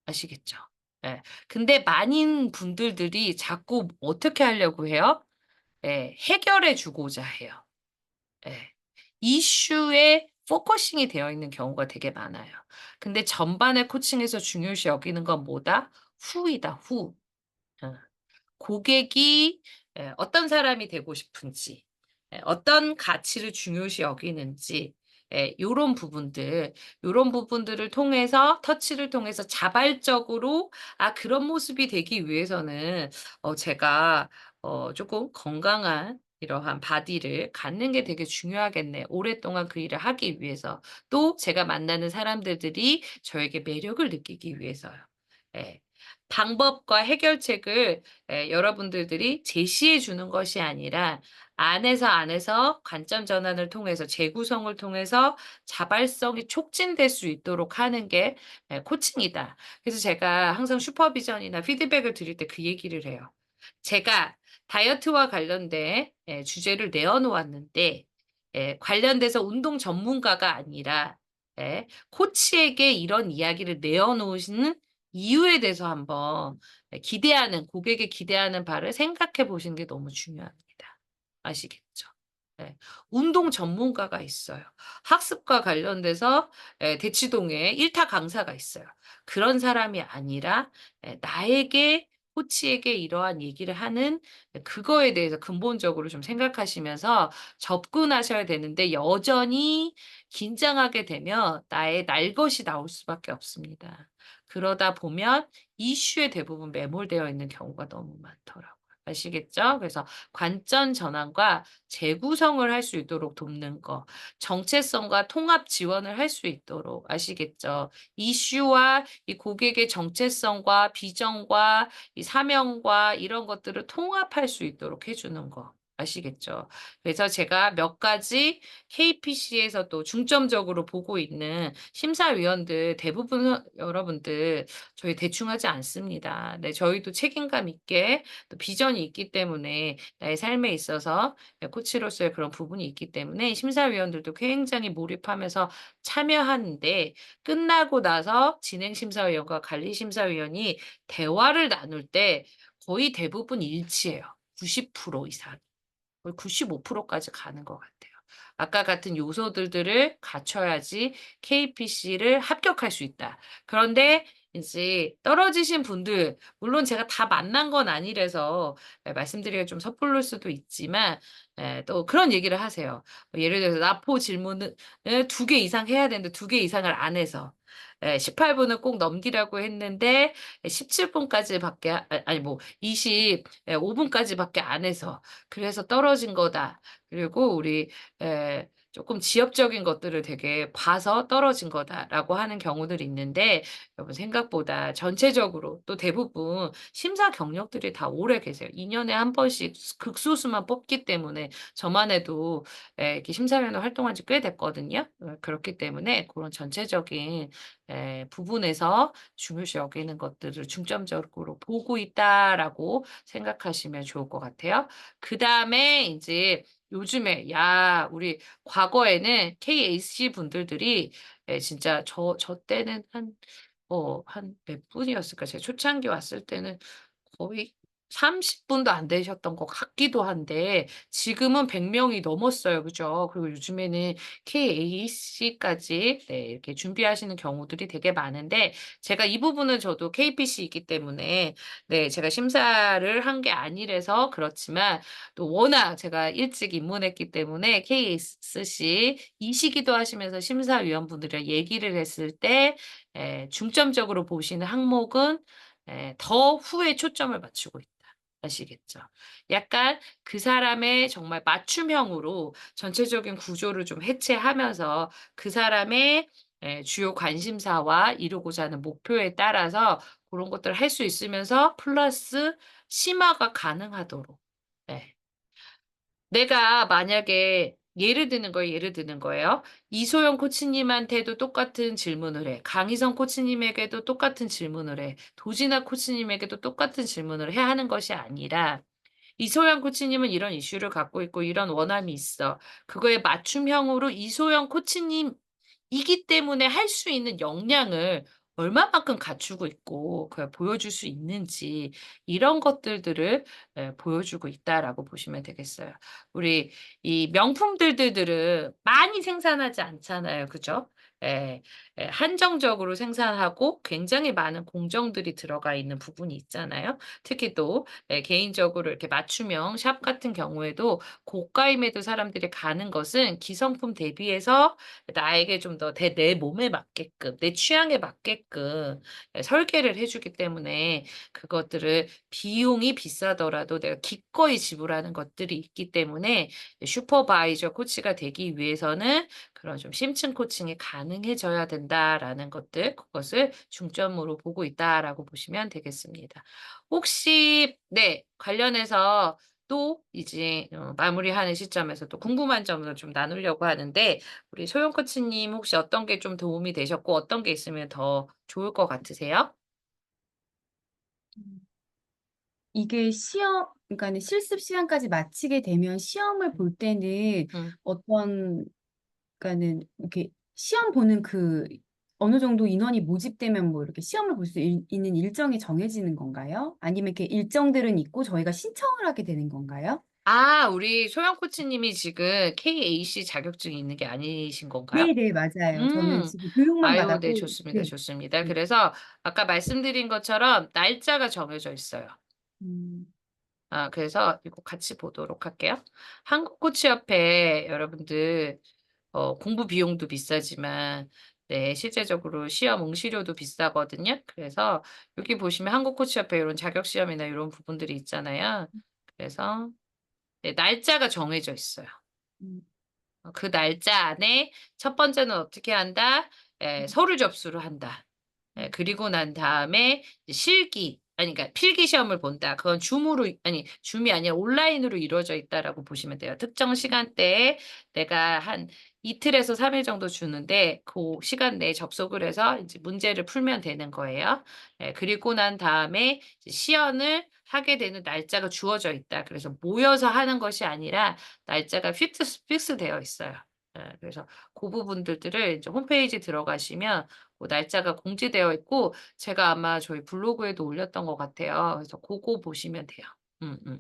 아시겠죠? 예. 근데 많은 분들이 자꾸 어떻게 하려고 해요? 해결해 주고자 해요. 예. 이슈에 포커싱이 되어 있는 경우가 되게 많아요. 근데 전반의 코칭에서 중요시 여기는 건 뭐다? 후이다, 후. 어. 고객이 어떤 사람이 되고 싶은지, 어떤 가치를 중요시 여기는지, 요런 부분들, 요런 부분들을 통해서 터치를 통해서 자발적으로 '아 그런 모습이 되기 위해서는 제가 쪼끔 건강한 이러한 바디를 갖는 게 되게 중요하겠네. 오랫동안 그 일을 하기 위해서.' 또 제가 만나는 사람들이 저에게 매력을 느끼기 위해서요. 예. 방법과 해결책을 여러분들이 제시해 주는 것이 아니라 안에서 관점 전환을 통해서 재구성을 통해서 자발성이 촉진될 수 있도록 하는 게 코칭이다. 그래서 제가 항상 슈퍼비전이나 피드백을 드릴 때 그 얘기를 해요. 제가 다이어트와 관련된 주제를 내어 놓았는데 관련돼서 운동 전문가가 아니라 코치에게 이런 이야기를 내어 놓으시는 이유에 대해서 한번 기대하는 고객의 기대하는 바를 생각해 보시는 게 너무 중요합니다. 아시겠죠? 예. 운동 전문가가 있어요. 학습과 관련돼서 대치동에 1타 강사가 있어요. 그런 사람이 아니라 나에게 코치에게 이러한 얘기를 하는 그거에 대해서 근본적으로 좀 생각하시면서 접근하셔야 되는데 여전히 긴장하게 되면 나의 날 것이 나올 수밖에 없습니다. 그러다 보면 이슈에 대부분 매몰되어 있는 경우가 너무 많더라고요. 아시겠죠? 그래서 관점 전환과 재구성을 할 수 있도록 돕는 거, 정체성과 통합 지원을 할 수 있도록 아시겠죠? 이슈와 이 고객의 정체성과 비전과 이 사명과 이런 것들을 통합할 수 있도록 해 주는 거 아시겠죠? 그래서 제가 몇 가지 KPC에서도 중점적으로 보고 있는 심사위원들 대부분 여러분들 저희 대충 하지 않습니다. 네, 저희도 책임감 있게 또 비전이 있기 때문에 나의 삶에 있어서 코치로서의 그런 부분이 있기 때문에 심사위원들도 굉장히 몰입하면서 참여하는데 끝나고 나서 진행심사위원과 관리심사위원이 대화를 나눌 때 거의 대부분 일치해요. 90% 이상. 거의 95%까지 가는 것 같아요. 아까 같은 요소들을 갖춰야지 KPC를 합격할 수 있다. 그런데 인제 떨어지신 분들 물론 제가 다 만난 건 아니라서 말씀드리기가 좀 섣부를 수도 있지만 또 그런 얘기를 하세요. 예를 들어서 나포 질문을 2개 이상 해야 되는데 2개 이상을 안 해서 18 분을 꼭 넘기라고 했는데 17 분까지 밖에 아니 뭐 5 분까지 밖에 안 해서 그래서 떨어진 거다. 그리고 우리 쪼끔 지엽적인 것들을 되게 봐서 떨어진 거다라고 하는 경우들이 있는데 여러분 생각보다 전체적으로 또 대부분 심사 경력들이 다 오래 계세요. 2 년에 한 번씩 극소수만 뽑기 때문에 저만 해도 이렇게 심사위원으로 활동한 지 꽤 됐거든요. 그렇기 때문에 고런 전체적인 부분에서 중요시 여기는 것들을 중점적으로 보고 있다라고 생각하시면 좋을 것 같아요. 그다음에 인제 요즘에 야 우리 과거에는 KAC 분들들이 진짜 저 때는 한 몇 분이었을까? 제가 초창기 왔을 때는 거의 30 분도 안 되셨던 것 같기도 한데 지금은 100 명이 넘었어요. 그죠? 그리고 요즘에는 KAC까지 이렇게 준비하시는 경우들이 되게 많은데 제가 이 부분은 저도 KPC이기 때문에 제가 심사를 한 게 아니라서 그렇지만 또 워낙 제가 일찍 입문했기 때문에 KSC이시기도 하시면서 심사위원분들이랑 얘기를 했을 때 중점적으로 보시는 항목은 더 후에 초점을 맞추고 있다. 아시겠죠? 약간 그 사람의 정말 맞춤형으로 전체적인 구조를 좀 해체하면서 그 사람의 주요 관심사와 이루고자 하는 목표에 따라서 그런 것들을 할 수 있으면서 플러스 심화가 가능하도록. 예. 내가 만약에 예를 드는 거예요. 이소영 코치님한테도 똑같은 질문을 해. 강희성 코치님에게도 똑같은 질문을 해. 도진아 코치님에게도 똑같은 질문을 해야 하는 것이 아니라 이소영 코치님은 이런 이슈를 갖고 있고 이런 원함이 있어. 그거에 맞춤형으로 이소영 코치님이기 때문에 할 수 있는 역량을 얼마만큼 갖추고 있고 그걸 보여줄 수 있는지 이런 것들을 보여주고 있다라고 보시면 되겠어요. 우리 이 명품들들은 많이 생산하지 않잖아요. 그죠? 예. 한정적으로 생산하고 굉장히 많은 공정들이 들어가 있는 부분이 있잖아요. 특히 또 개인적으로 이렇게 맞춤형 샵 같은 경우에도 고가임에도 사람들이 가는 것은 기성품 대비해서 나에게 좀 더 내 몸에 맞게끔 내 취향에 맞게끔 설계를 해 주기 때문에 그것들을 비용이 비싸더라도 내가 기꺼이 지불하는 것들이 있기 때문에 슈퍼바이저 코치가 되기 위해서는 그런 좀 심층 코칭이 가능해져야 된다라는 것들, 그것을 중점으로 보고 있다라고 보시면 되겠습니다. 혹시 네, 관련해서 또 이제 마무리하는 시점에서 또 궁금한 점을 좀 나누려고 하는데 우리 소영 코치님 혹시 어떤 게 좀 도움이 되셨고 어떤 게 있으면 더 좋을 것 같으세요? 음. 이게 시험 그러니까는 실습 시간까지 마치게 되면 시험을 음. 볼 때는 음. 어떤 그러니까는 이렇게 시험 보는 그 어느 정도 인원이 모집되면 뭐 이렇게 시험을 볼 수 있는 일정이 정해지는 건가요? 아니면 이렇게 일정들은 있고 저희가 신청을 하게 되는 건가요? 아, 우리 소영 코치님이 지금 KAC 자격증이 있는 게 아니신 건가요? 네네. 맞아요. 저는 음. 지금 교육만 아유, 네, 받았고 좋습니다, 네. 좋습니다. 네. 그래서 아까 말씀드린 것처럼 날짜가 정해져 있어요. 음. 그래서 이거 같이 보도록 할게요. 한국코치협회 여러분들 공부 비용도 비싸지만 네, 실제적으로 시험 응시료도 비싸거든요. 그래서 여기 보시면 한국코치협회 이런 자격 시험이나 이런 부분들이 있잖아요. 그래서 네, 날짜가 정해져 있어요. 음. 그 날짜 안에 첫 번째는 어떻게 한다? 음. 서류 접수를 한다. 음. 그리고 난 다음에 이제 실기 아니 그러니까 필기 시험을 본다. 그건 줌으로 아니 줌이 아니라 온라인으로 이루어져 있다라고 보시면 돼요. 특정 시간대에 내가 한 이틀에서 3일 정도 주는데 그 시간 내에 접속을 해서 이제 문제를 풀면 되는 거예요. 그리고 난 다음에 이제 시연을 하게 되는 날짜가 주어져 있다. 그래서 모여서 하는 것이 아니라 날짜가 픽스되어 있어요. 그래서 그 부분들을 이제 홈페이지 들어가시면 뭐 날짜가 공지되어 있고 제가 아마 저희 블로그에도 올렸던 것 같아요. 그래서 고거 보시면 돼요. 음음.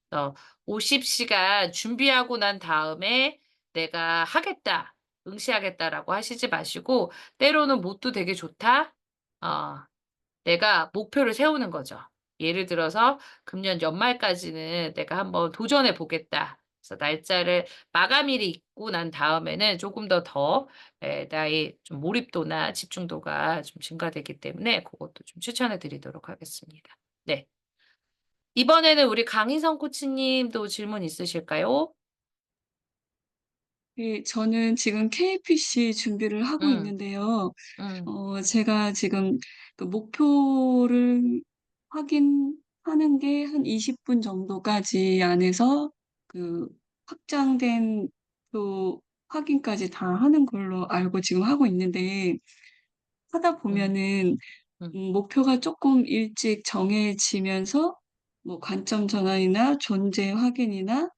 그래서 50 시간 준비하고 난 다음에 '내가 하겠다. 응시하겠다.'라고 하시지 마시고 때로는 뭣도 되게 좋다. 어 내가 목표를 세우는 거죠. 예를 들어서 '금년 연말까지는 내가 한번 도전해 보겠다.' 그래서 날짜를 마감일이 있고 난 다음에는 조금 더 나의 좀 몰입도나 집중도가 좀 증가되기 때문에 고것도 좀 추천해 드리도록 하겠습니다. 네. 이번에는 우리 강희성 코치님도 질문 있으실까요? 예, 저는 지금 KPC 준비를 하고 음. 있는데요. 음. 제가 지금 그 목표를 확인하는 게 한 20분 정도까지 안에서 그 확장된 표 확인까지 다 하는 걸로 알고 지금 하고 있는데 하다 음. 보면은 음. 목표가 쪼끔 일찍 정해지면서 뭐 관점 전환이나 존재 확인이나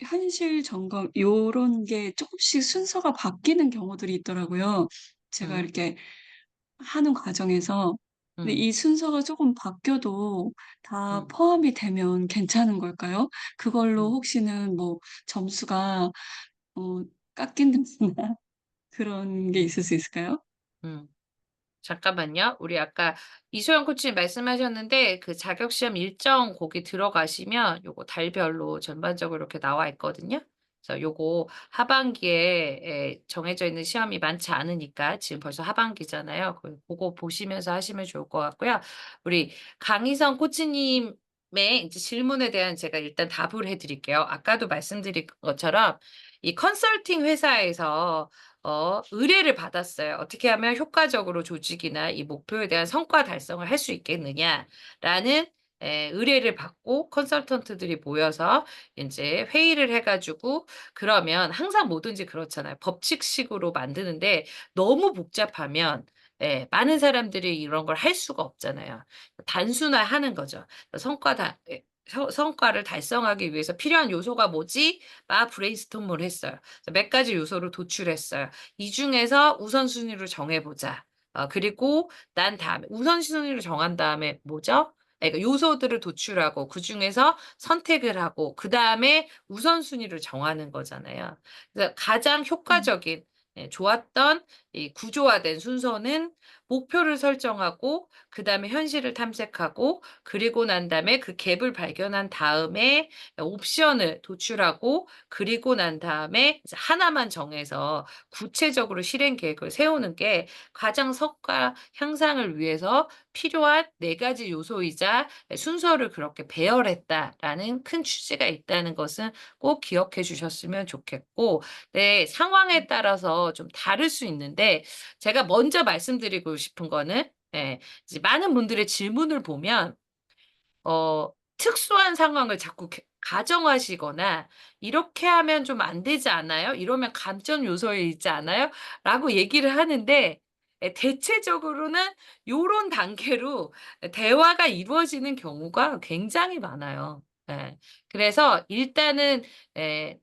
현실 점검 요런 게 쪼끔씩 순서가 바뀌는 경우들이 있더라고요, 제가 음. 이렇게 하는 과정에서. 근데 음. 이 순서가 쪼금 바뀌어도 다 음. 포함이 되면 괜찮은 걸까요? 그걸로 음. 혹시는 뭐 점수가 어 깎인다거나 그런 게 음. 있을 수 있을까요? 음. 잠깐만요. 우리 아까 이소영 코치님 말씀하셨는데 그 자격 시험 일정 거기 들어가시면 요거 달별로 전반적으로 이렇게 나와 있거든요. 그래서 요거 하반기에 정해져 있는 시험이 많지 않으니까 지금 벌써 하반기잖아요. 고거 보시면서 하시면 좋을 것 같고요. 우리 강희성 코치님의 이제 질문에 대한 제가 일단 답을 해 드릴게요. 아까도 말씀드린 것처럼 이 컨설팅 회사에서 의뢰를 받았어요. "어떻게 하면 효과적으로 조직이나 이 목표에 대한 성과 달성을 할 수 있겠느냐?"라는 의뢰를 받고 컨설턴트들이 모여서 인제 회의를 해 가지고 그러면 항상 뭐든지 그렇잖아요. 법칙식으로 만드는데 너무 복잡하면 많은 사람들이 이런 걸 할 수가 없잖아요. 단순화하는 거죠. 성과 다 성과를 달성하기 위해서 필요한 요소가 뭐지? 막 브레인스토머를 했어요. 그래서 몇 가지 요소를 도출했어요. 이 중에서 우선순위를 정해 보자. 그리고 난 다음에 우선순위를 정한 다음에 뭐죠? 그러니까 요소들을 도출하고 그중에서 선택을 하고 그다음에 우선순위를 정하는 거잖아요. 그래서 가장 음. 효과적인 좋았던 이 구조화된 순서는 목표를 설정하고 그다음에 현실을 탐색하고 그리고 난 다음에 그 갭을 발견한 다음에 옵션을 도출하고 그리고 난 다음에 이제 하나만 정해서 구체적으로 실행 계획을 세우는 게 가장 성과 향상을 위해서 필요한 4 가지 요소이자 순서를 그렇게 배열했다라는 큰 취지가 있다는 것은 꼭 기억해 주셨으면 좋겠고 네 상황에 따라서 좀 다를 수 있는데 제가 먼저 말씀드리고 싶은 거는 이제 많은 분들의 질문을 보면 특수한 상황을 자꾸 가정하시거나 "이렇게 하면 좀 안 되지 않아요? 이러면 감점 요소에 있지 않아요?" 라고 얘기를 하는데 대체적으로는 요런 단계로 대화가 이루어지는 경우가 굉장히 많아요. 예. 그래서 일단은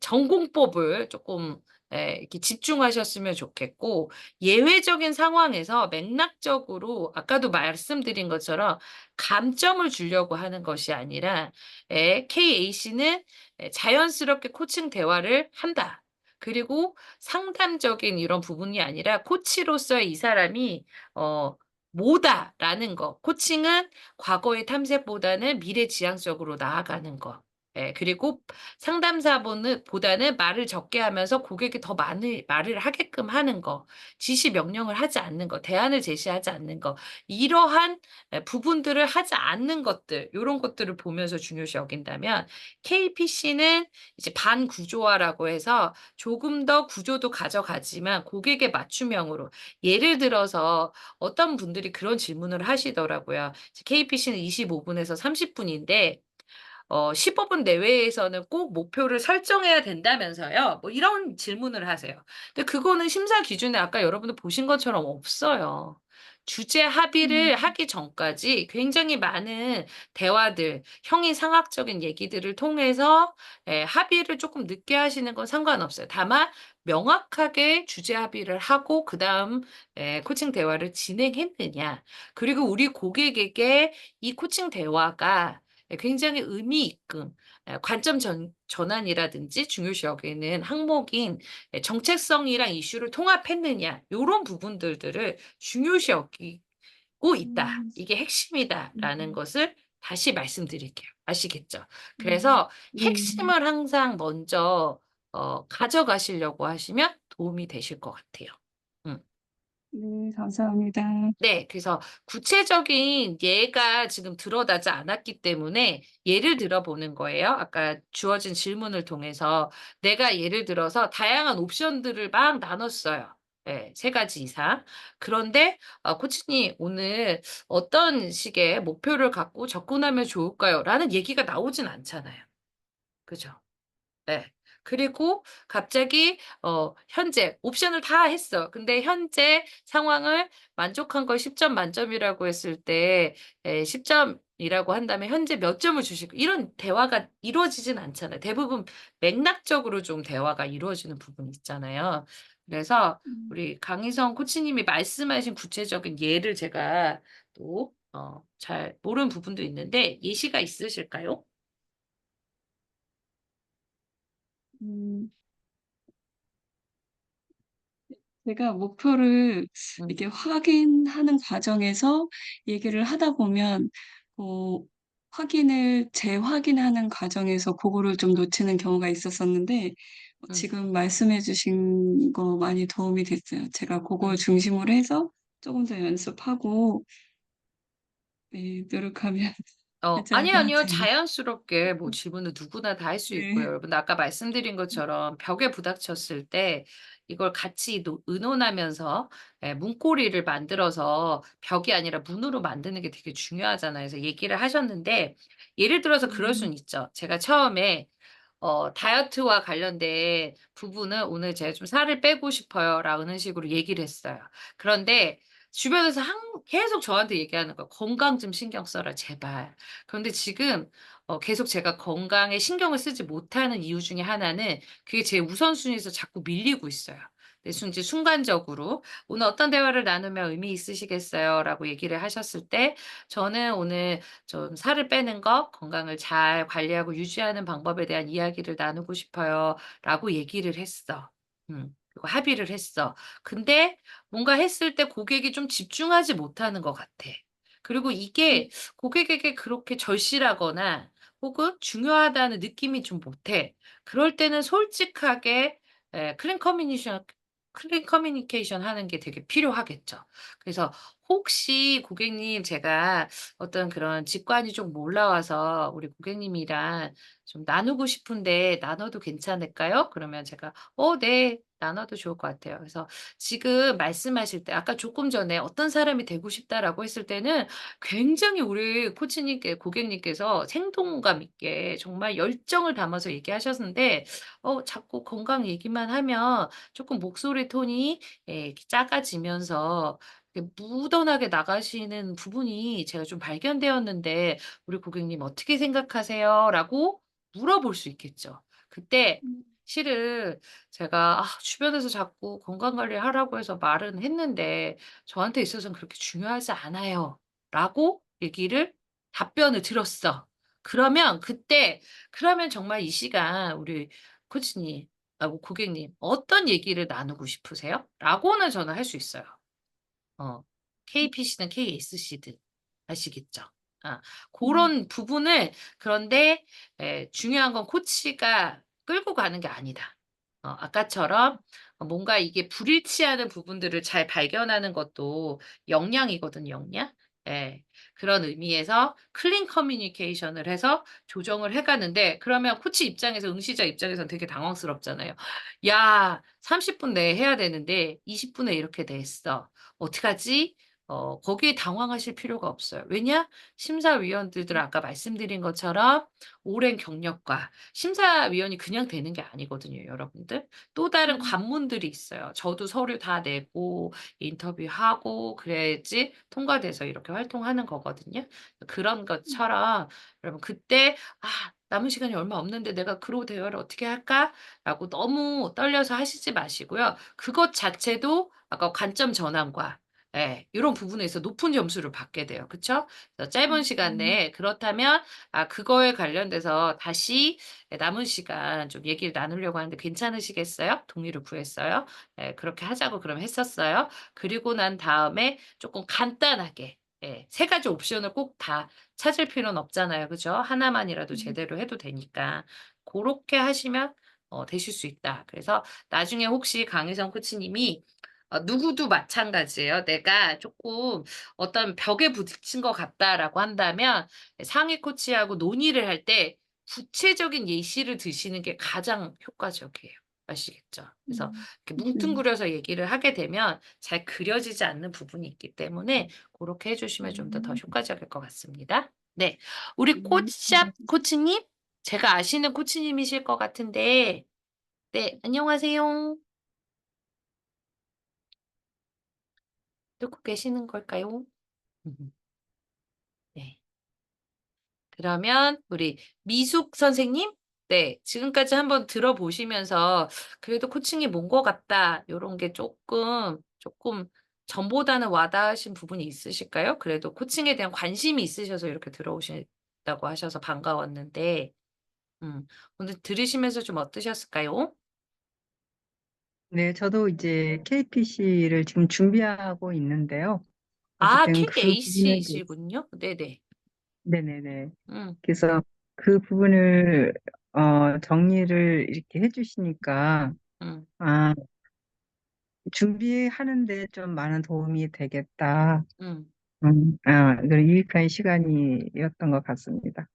전공법을 쪼끔 이렇게 집중하셨으면 좋겠고 예외적인 상황에서 맥락적으로 아까도 말씀드린 것처럼 감점을 주려고 하는 것이 아니라 KAC는 자연스럽게 코칭 대화를 한다. 그리고 상담적인 이런 부분이 아니라 코치로서의 이 사람이 어 뭐다라는 거. 코칭은 과거의 탐색보다는 미래지향적으로 나아가는 거. 그리고 상담사분은 보다는 말을 적게 하면서 고객이 더 많이 말을 하게끔 하는 거. 지시 명령을 하지 않는 거. 대안을 제시하지 않는 거. 이러한 부분들을 하지 않는 것들 요런 것들을 보면서 중요시 여긴다면 KPC는 이제 반구조화라고 해서 조금 더 구조도 가져가지만 고객의 맞춤형으로 예를 들어서 어떤 분들이 그런 질문을 하시더라고요. 이제 KPC는 25 분에서 30 분인데 15분 내외에서는 꼭 목표를 설정해야 된다면서요. 뭐 이런 질문을 하세요. 근데 그거는 심사 기준에 아까 여러분들 보신 것처럼 없어요. 주제 합의를 음. 하기 전까지 굉장히 많은 대화들, 형이상학적인 얘기들을 통해서 합의를 쪼끔 늦게 하시는 건 상관없어요. 다만 명확하게 주제 합의를 하고 그다음 코칭 대화를 진행했느냐. 그리고 우리 고객에게 이 코칭 대화가 굉장히 의미 있금 관점 전환이라든지 중요시 여기는 항목인 정책성이랑 이슈를 통합했느냐 요런 부분들을 중요시 여기고 있다. 음. 이게 핵심이다라는 음. 것을 다시 말씀드릴게요. 아시겠죠? 음. 그래서 네. 핵심을 항상 먼저 가져가시려고 하시면 도움이 되실 것 같아요. 음. 네, 감사합니다. 네. 그래서 구체적인 예가 지금 드러나지 않았기 때문에 예를 들어 보는 거예요. 아까 주어진 질문을 통해서 내가 예를 들어서 다양한 옵션들을 막 나눴어요. 3 가지 이상. 그런데 "코치님 오늘 어떤 식의 목표를 갖고 접근하면 좋을까요?"라는 얘기가 나오진 않잖아요. 그죠? 네. 그리고 갑자기 현재 옵션을 다 했어. 근데 현재 상황을 만족한 걸 10점 만점이라고 했을 때 10 점이라고 한다면 현재 몇 점을 주실 이런 대화가 이루어지진 않잖아요. 대부분 맥락적으로 좀 대화가 이루어지는 부분이 있잖아요. 그래서 음. 우리 강희성 코치님이 말씀하신 구체적인 예를 제가 또 잘 모르는 부분도 있는데 예시가 있으실까요? 음. 제가 목표를 음. 이렇게 확인하는 과정에서 얘기를 하다 보면 어 재확인하는 과정에서 고거를 좀 놓치는 경우가 있었었는데 음. 지금 말씀해 주신 거 많이 도움이 됐어요. 제가 고거 음. 중심으로 해서 쪼금 더 연습하고 네 노력하면 괜찮을 아니요, 것 아니요. 같아요. 자연스럽게 뭐 질문은 누구나 다 할 수 있고요. 네. 여러분 아까 말씀드린 것처럼 벽에 부닥쳤을 때 이걸 같이 의논하면서 문고리를 만들어서 벽이 아니라 문으로 만드는 게 되게 중요하잖아요. 그래서 얘기를 하셨는데 예를 들어서 그럴 음. 수는 있죠. 제가 처음에 다이어트와 관련된 부분은 "오늘 제가 좀 살을 빼고 싶어요."라는 식으로 얘기를 했어요. 그런데 주변에서 계속 저한테 얘기하는 거야. "건강 좀 신경 써라 제발." 그런데 지금 계속 제가 건강에 신경을 쓰지 못하는 이유 중에 하나는 그게 제 우선순위에서 자꾸 밀리고 있어요. 그래서 인제 순간적으로 "오늘 어떤 대화를 나누면 의미 있으시겠어요?"라고 얘기를 하셨을 때 저는 "오늘 좀 살을 빼는 거, 건강을 잘 관리하고 유지하는 방법에 대한 이야기를 나누고 싶어요."라고 얘기를 했어. 그리고 합의를 했어. 근데 뭔가 했을 때 고객이 좀 집중하지 못하는 것 같아. 그리고 이게 고객에게 그렇게 절실하거나 혹은 중요하다는 느낌이 좀 못해. 그럴 때는 솔직하게 클린 커뮤니케이션 하는 게 되게 필요하겠죠. 그래서 혹시 고객님 제가 어떤 그런 직관이 좀 올라와서 우리 고객님이랑 좀 나누고 싶은데 나눠도 괜찮을까요? 그러면 제가 네. 나눠도 좋을 것 같아요." 그래서 지금 말씀하실 때 아까 조금 전에 "어떤 사람이 되고 싶다."라고 했을 때는 굉장히 우리 코치님께 고객님께서 생동감 있게 정말 열정을 담아서 얘기하셨는데 자꾸 건강 얘기만 하면 쪼끔 목소리 톤이 이렇게 작아지면서 이렇게 묻어나게 나가시는 부분이 제가 좀 발견되었는데 "우리 고객님 어떻게 생각하세요?"라고 물어볼 수 있겠죠. 그때 음. 실은 제가 주변에서 자꾸 건강 관리를 하라고 해서 말은 했는데 "저한테 있어서는 그렇게 중요하지 않아요."라고 답변을 들었어. 그러면 그때 그러면 정말 이 시간 우리 코치님 고객님 "어떤 얘기를 나누고 싶으세요?" 라고는 저는 할 수 있어요. 어. KPC든 KSC든 아시겠죠? 아 음. 고런 부분을 그런데 중요한 건 코치가 끌고 가는 게 아니다. 아까처럼 뭔가 이게 불일치하는 부분들을 잘 발견하는 것도 역량이거든요, 역량. 예. 그런 의미에서 클린 커뮤니케이션을 해서 조정을 해 가는데 그러면 코치 입장에서 응시자 입장에서는 되게 당황스럽잖아요. "야 30분 내에 해야 되는데 20 분에 이렇게 됐어. 어떡하지?" 거기에 당황하실 필요가 없어요. 왜냐? 심사위원들은 아까 말씀드린 것처럼 오랜 경력과 심사위원이 그냥 되는 게 아니거든요, 여러분들. 또 다른 음. 관문들이 있어요. 저도 서류 다 내고 인터뷰하고 그래야지 통과돼서 이렇게 활동하는 거거든요. 그런 것처럼 여러분 그때 '아 남은 시간이 얼마 없는데 내가 그로 대화를 어떻게 할까?'라고 너무 떨려서 하시지 마시고요. 그것 자체도 아까 관점 전환과 요런 부분에서 높은 점수를 받게 돼요. 그쵸? 그래서 짧은 시간 음. 내에 그렇다면 그거에 관련돼서 다시 남은 시간 좀 얘기를 나누려고 하는데 괜찮으시겠어요? 동의를 구했어요. 그렇게 하자고 그럼 했었어요. 그리고 난 다음에 쪼끔 간단하게 3 가지 옵션을 꼭 다 찾을 필요는 없잖아요. 그죠? 하나만이라도 음. 제대로 해도 되니까. 고렇게 하시면 되실 수 있다. 그래서 나중에 혹시 강희성 코치님이 누구도 마찬가지예요. 내가 쪼끔 어떤 벽에 부딪힌 것 같다라고 한다면 상위 코치하고 논의를 할 때 구체적인 예시를 드시는 게 가장 효과적이에요. 아시겠죠? 그래서 음. 이렇게 네. 뭉뚱그려서 얘기를 하게 되면 잘 그려지지 않는 부분이 있기 때문에 고렇게 해 주시면 좀 더 음. 효과적일 것 같습니다. 네. 우리 코치샵 네. 코치님? 제가 아시는 코치님이실 것 같은데 네 안녕하세요. 듣고 계시는 걸까요? 네. 그러면 우리 미숙 선생님? 네. 지금까지 한번 들어보시면서 '그래도 코칭이 뭔 것 같다.' 요런 게 쪼끔 전보다는 와닿으신 부분이 있으실까요? 그래도 코칭에 대한 관심이 있으셔서 이렇게 들어오신다고 하셔서 반가웠는데 오늘 들으시면서 좀 어떠셨을까요? 네, 저도 이제 KPC를 지금 준비하고 있는데요. 아 어쨌든 그 부분에 대해서, KAC이시군요. 네네. 네네네. 음 그래서 그 부분을, 정리를 이렇게 해주시니까, 음. 아, 준비하는데 좀 많은 도움이 되겠다. 음. 그리고 유익한 시간이었던 것 같습니다.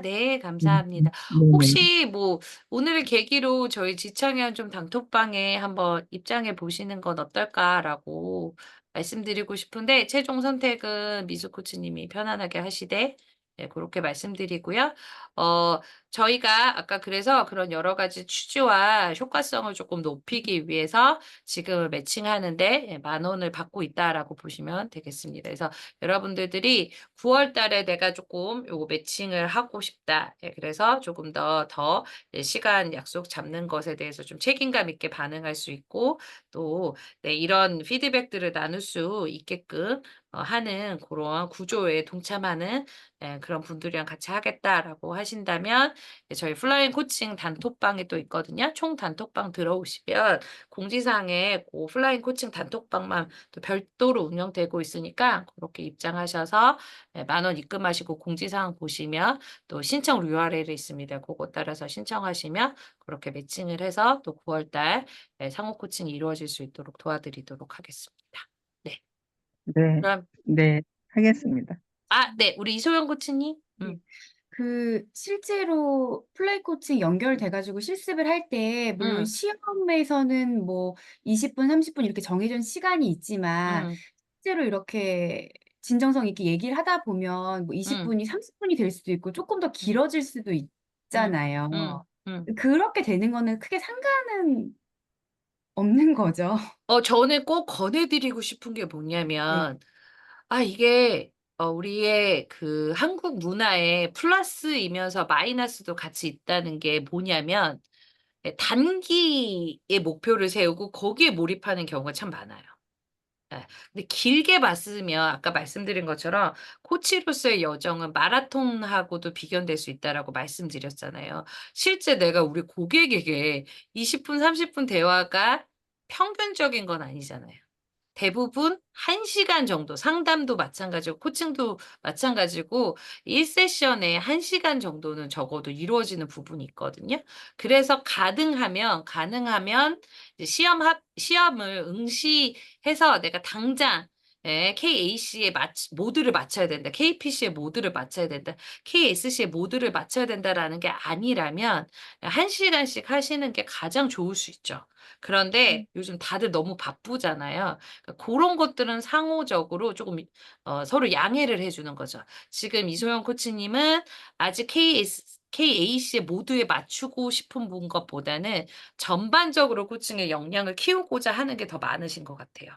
네. 음, 감사합니다. 네네. 혹시 뭐 오늘을 계기로 저희 지청연 좀 단톡방에 한번 입장해 보시는 건 어떨까라고 말씀드리고 싶은데 최종 선택은 미수 코치님이 편안하게 하시되 고렇게 말씀드리고요. 어 저희가 아까 그래서 그런 여러 가지 취지와 효과성을 조금 높이기 위해서 지금 매칭하는데 10,000원을 받고 있다라고 보시면 되겠습니다. 그래서 여러분들이 9월 달에 내가 조금 요거 매칭을 하고 싶다. 그래서 조금 더 시간 약속 잡는 것에 대해서 좀 책임감 있게 반응할 수 있고 또 이런 피드백들을 나눌 수 있게끔 하는 그런 구조에 동참하는 그런 분들이랑 같이 하겠다라고 하신다면 저희 플라잉 코칭 단톡방에 또 있거든요. 총 단톡방 들어오시면 공지사항에 그 플라잉 코칭 단톡방만 또 별도로 운영되고 있으니까 그렇게 입장하셔서 10,000원 입금하시고 공지사항 보시면 또 신청 URL이 있습니다. 그거 따라서 신청하시면 그렇게 매칭을 해서 또 9월 달 상호 코칭이 이루어질 수 있도록 도와드리도록 하겠습니다. 네. 네, 그럼 네, 하겠습니다. 네. 우리 이소영 코치님. 네. 실제로 플레이 코칭 연결돼 가지고 실습을 할 때 물론 시험에서는 뭐 20분, 30분 이렇게 정해진 시간이 있지만 실제로 이렇게 진정성 있게 얘기를 하다 보면 뭐 20분이 30분이 될 수도 있고 조금 더 길어질 수도 있잖아요. 그렇게 되는 거는 크게 상관은 없는 거죠. 저는 꼭 권해드리고 싶은 게 네. 뭐냐면, 이게, 우리의 그 한국 문화에 플러스이면서 마이너스도 같이 있다는 게 뭐냐면, 단기의 목표를 세우고 거기에 몰입하는 경우가 참 많아요. 근데 길게 봤으면 아까 말씀드린 것처럼 코치로서의 여정은 마라톤하고도 비견될 수 있다라고 말씀드렸잖아요. 실제 내가 우리 고객에게 20분, 30분 대화가 평균적인 건 아니잖아요. 대부분 1시간 정도 상담도 마찬가지고 코칭도 마찬가지고 1세션에 1시간 정도는 적어도 이루어지는 부분이 있거든요. 그래서 가능하면 이제 시험을 응시해서 내가 당장 KAC의 모두를 맞춰야 된다. KPC의 모두를 맞춰야 된다. KSC의 모두를 맞춰야 된다라는 게 아니라면 1시간씩 하시는 게 가장 좋을 수 있죠. 그런데 요즘 다들 너무 바쁘잖아요. 그런 것들은 상호적으로 조금 서로 양해를 해 주는 거죠. 지금 이소영 코치님은 아직 KAC에 모두에 맞추고 싶은 분 것보다는 전반적으로 코칭의 역량을 키우고자 하는 게 더 많으신 것 같아요.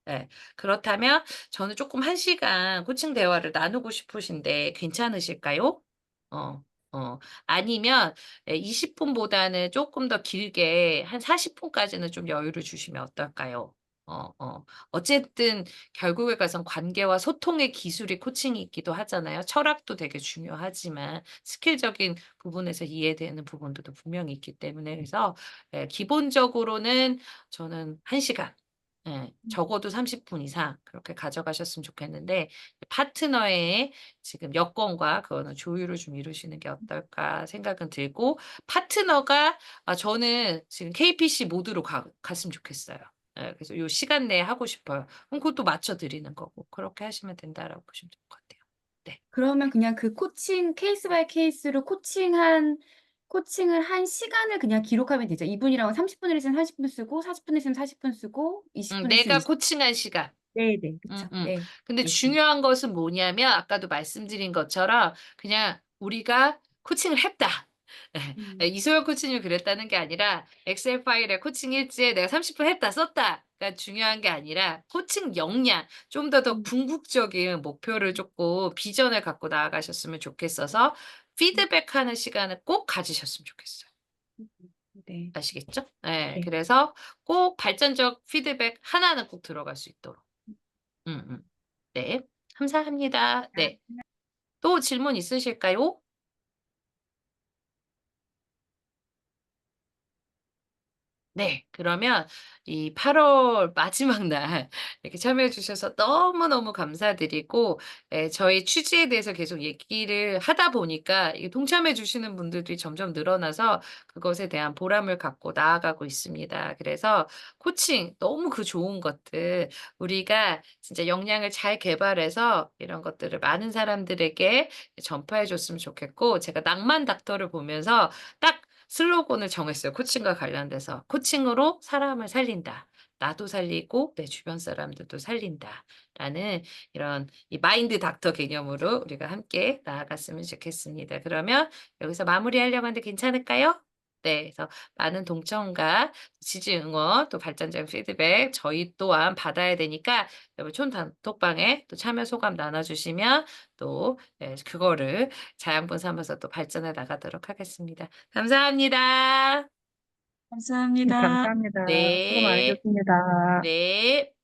예. 그렇다면 저는 조금 1시간 코칭 대화를 나누고 싶으신데 괜찮으실까요? 어. 아니면 20분보다는 조금 더 길게 한 40분까지는 좀 여유를 주시면 어떨까요? 어쨌든 결국에 가선 관계와 소통의 기술이 코칭이 있기도 하잖아요. 철학도 되게 중요하지만 스킬적인 부분에서 이해되는 부분들도 분명히 있기 때문에 그래서 기본적으로는 저는 1시간 적어도 30분 이상 그렇게 가져가셨으면 좋겠는데 파트너의 지금 여건과 그거는 조율을 좀 이루시는 게 어떨까 생각은 들고 파트너가 저는 지금 KPC 모드로 갔으면 좋겠어요. 그래서 요 시간 내에 하고 싶어요. 그럼 그것도 맞춰 드리는 거고 그렇게 하시면 된다라고 보시면 될 것 같아요. 네. 그러면 그냥 그 코칭 케이스 바이 케이스로 코칭을 한 시간을 그냥 기록하면 되죠. 이분이랑 30분을 했으면 30분 쓰고 40분 했으면 40분 쓰고 20분 했으면 내가 20분. 코칭한 시간. 네네. 그쵸. 네. 근데 알겠습니다. 중요한 것은 뭐냐면 아까도 말씀드린 것처럼 그냥 우리가 코칭을 했다. 이소영 코치님이 그랬다는 게 아니라 엑셀 파일에 코칭 일지에 내가 30분 했다 썼다가 중요한 게 아니라 코칭 역량 좀 더 궁극적인 목표를 조금 비전을 갖고 나아가셨으면 좋겠어서 피드백하는 시간을 꼭 가지셨으면 좋겠어요. 네. 아시겠죠? 네. 네. 그래서 꼭 발전적 피드백 하나는 꼭 들어갈 수 있도록. 네. 감사합니다. 네. 또 질문 있으실까요? 네. 그러면 이 8월 마지막 날 이렇게 참여해 주셔서 너무너무 감사드리고 저희 취지에 대해서 계속 얘기를 하다 보니까 이게 동참해 주시는 분들이 점점 늘어나서 그것에 대한 보람을 갖고 나아가고 있습니다. 그래서 코칭 너무 그 좋은 것들 우리가 진짜 역량을 잘 개발해서 이런 것들을 많은 사람들에게 전파해 줬으면 좋겠고 제가 낭만 닥터를 보면서 딱 슬로건을 정했어요, 코칭과 관련돼서. "코칭으로 사람을 살린다. 나도 살리고 내 주변 사람들도 살린다."라는 이런 이 마인드 닥터 개념으로 우리가 함께 나아갔으면 좋겠습니다. 그러면 여기서 마무리하려고 하는데 괜찮을까요? 네. 그래서 많은 동참과 지지 응원 또 발전적 피드백 저희 또한 받아야 되니까 여러분 촌 단톡방에 또 참여 소감 나눠 주시면 또 그거를 자양분 삼아서 또 발전해 나가도록 하겠습니다. 감사합니다. 감사합니다. 감사합니다. 수고 네. 많으셨습니다. 네.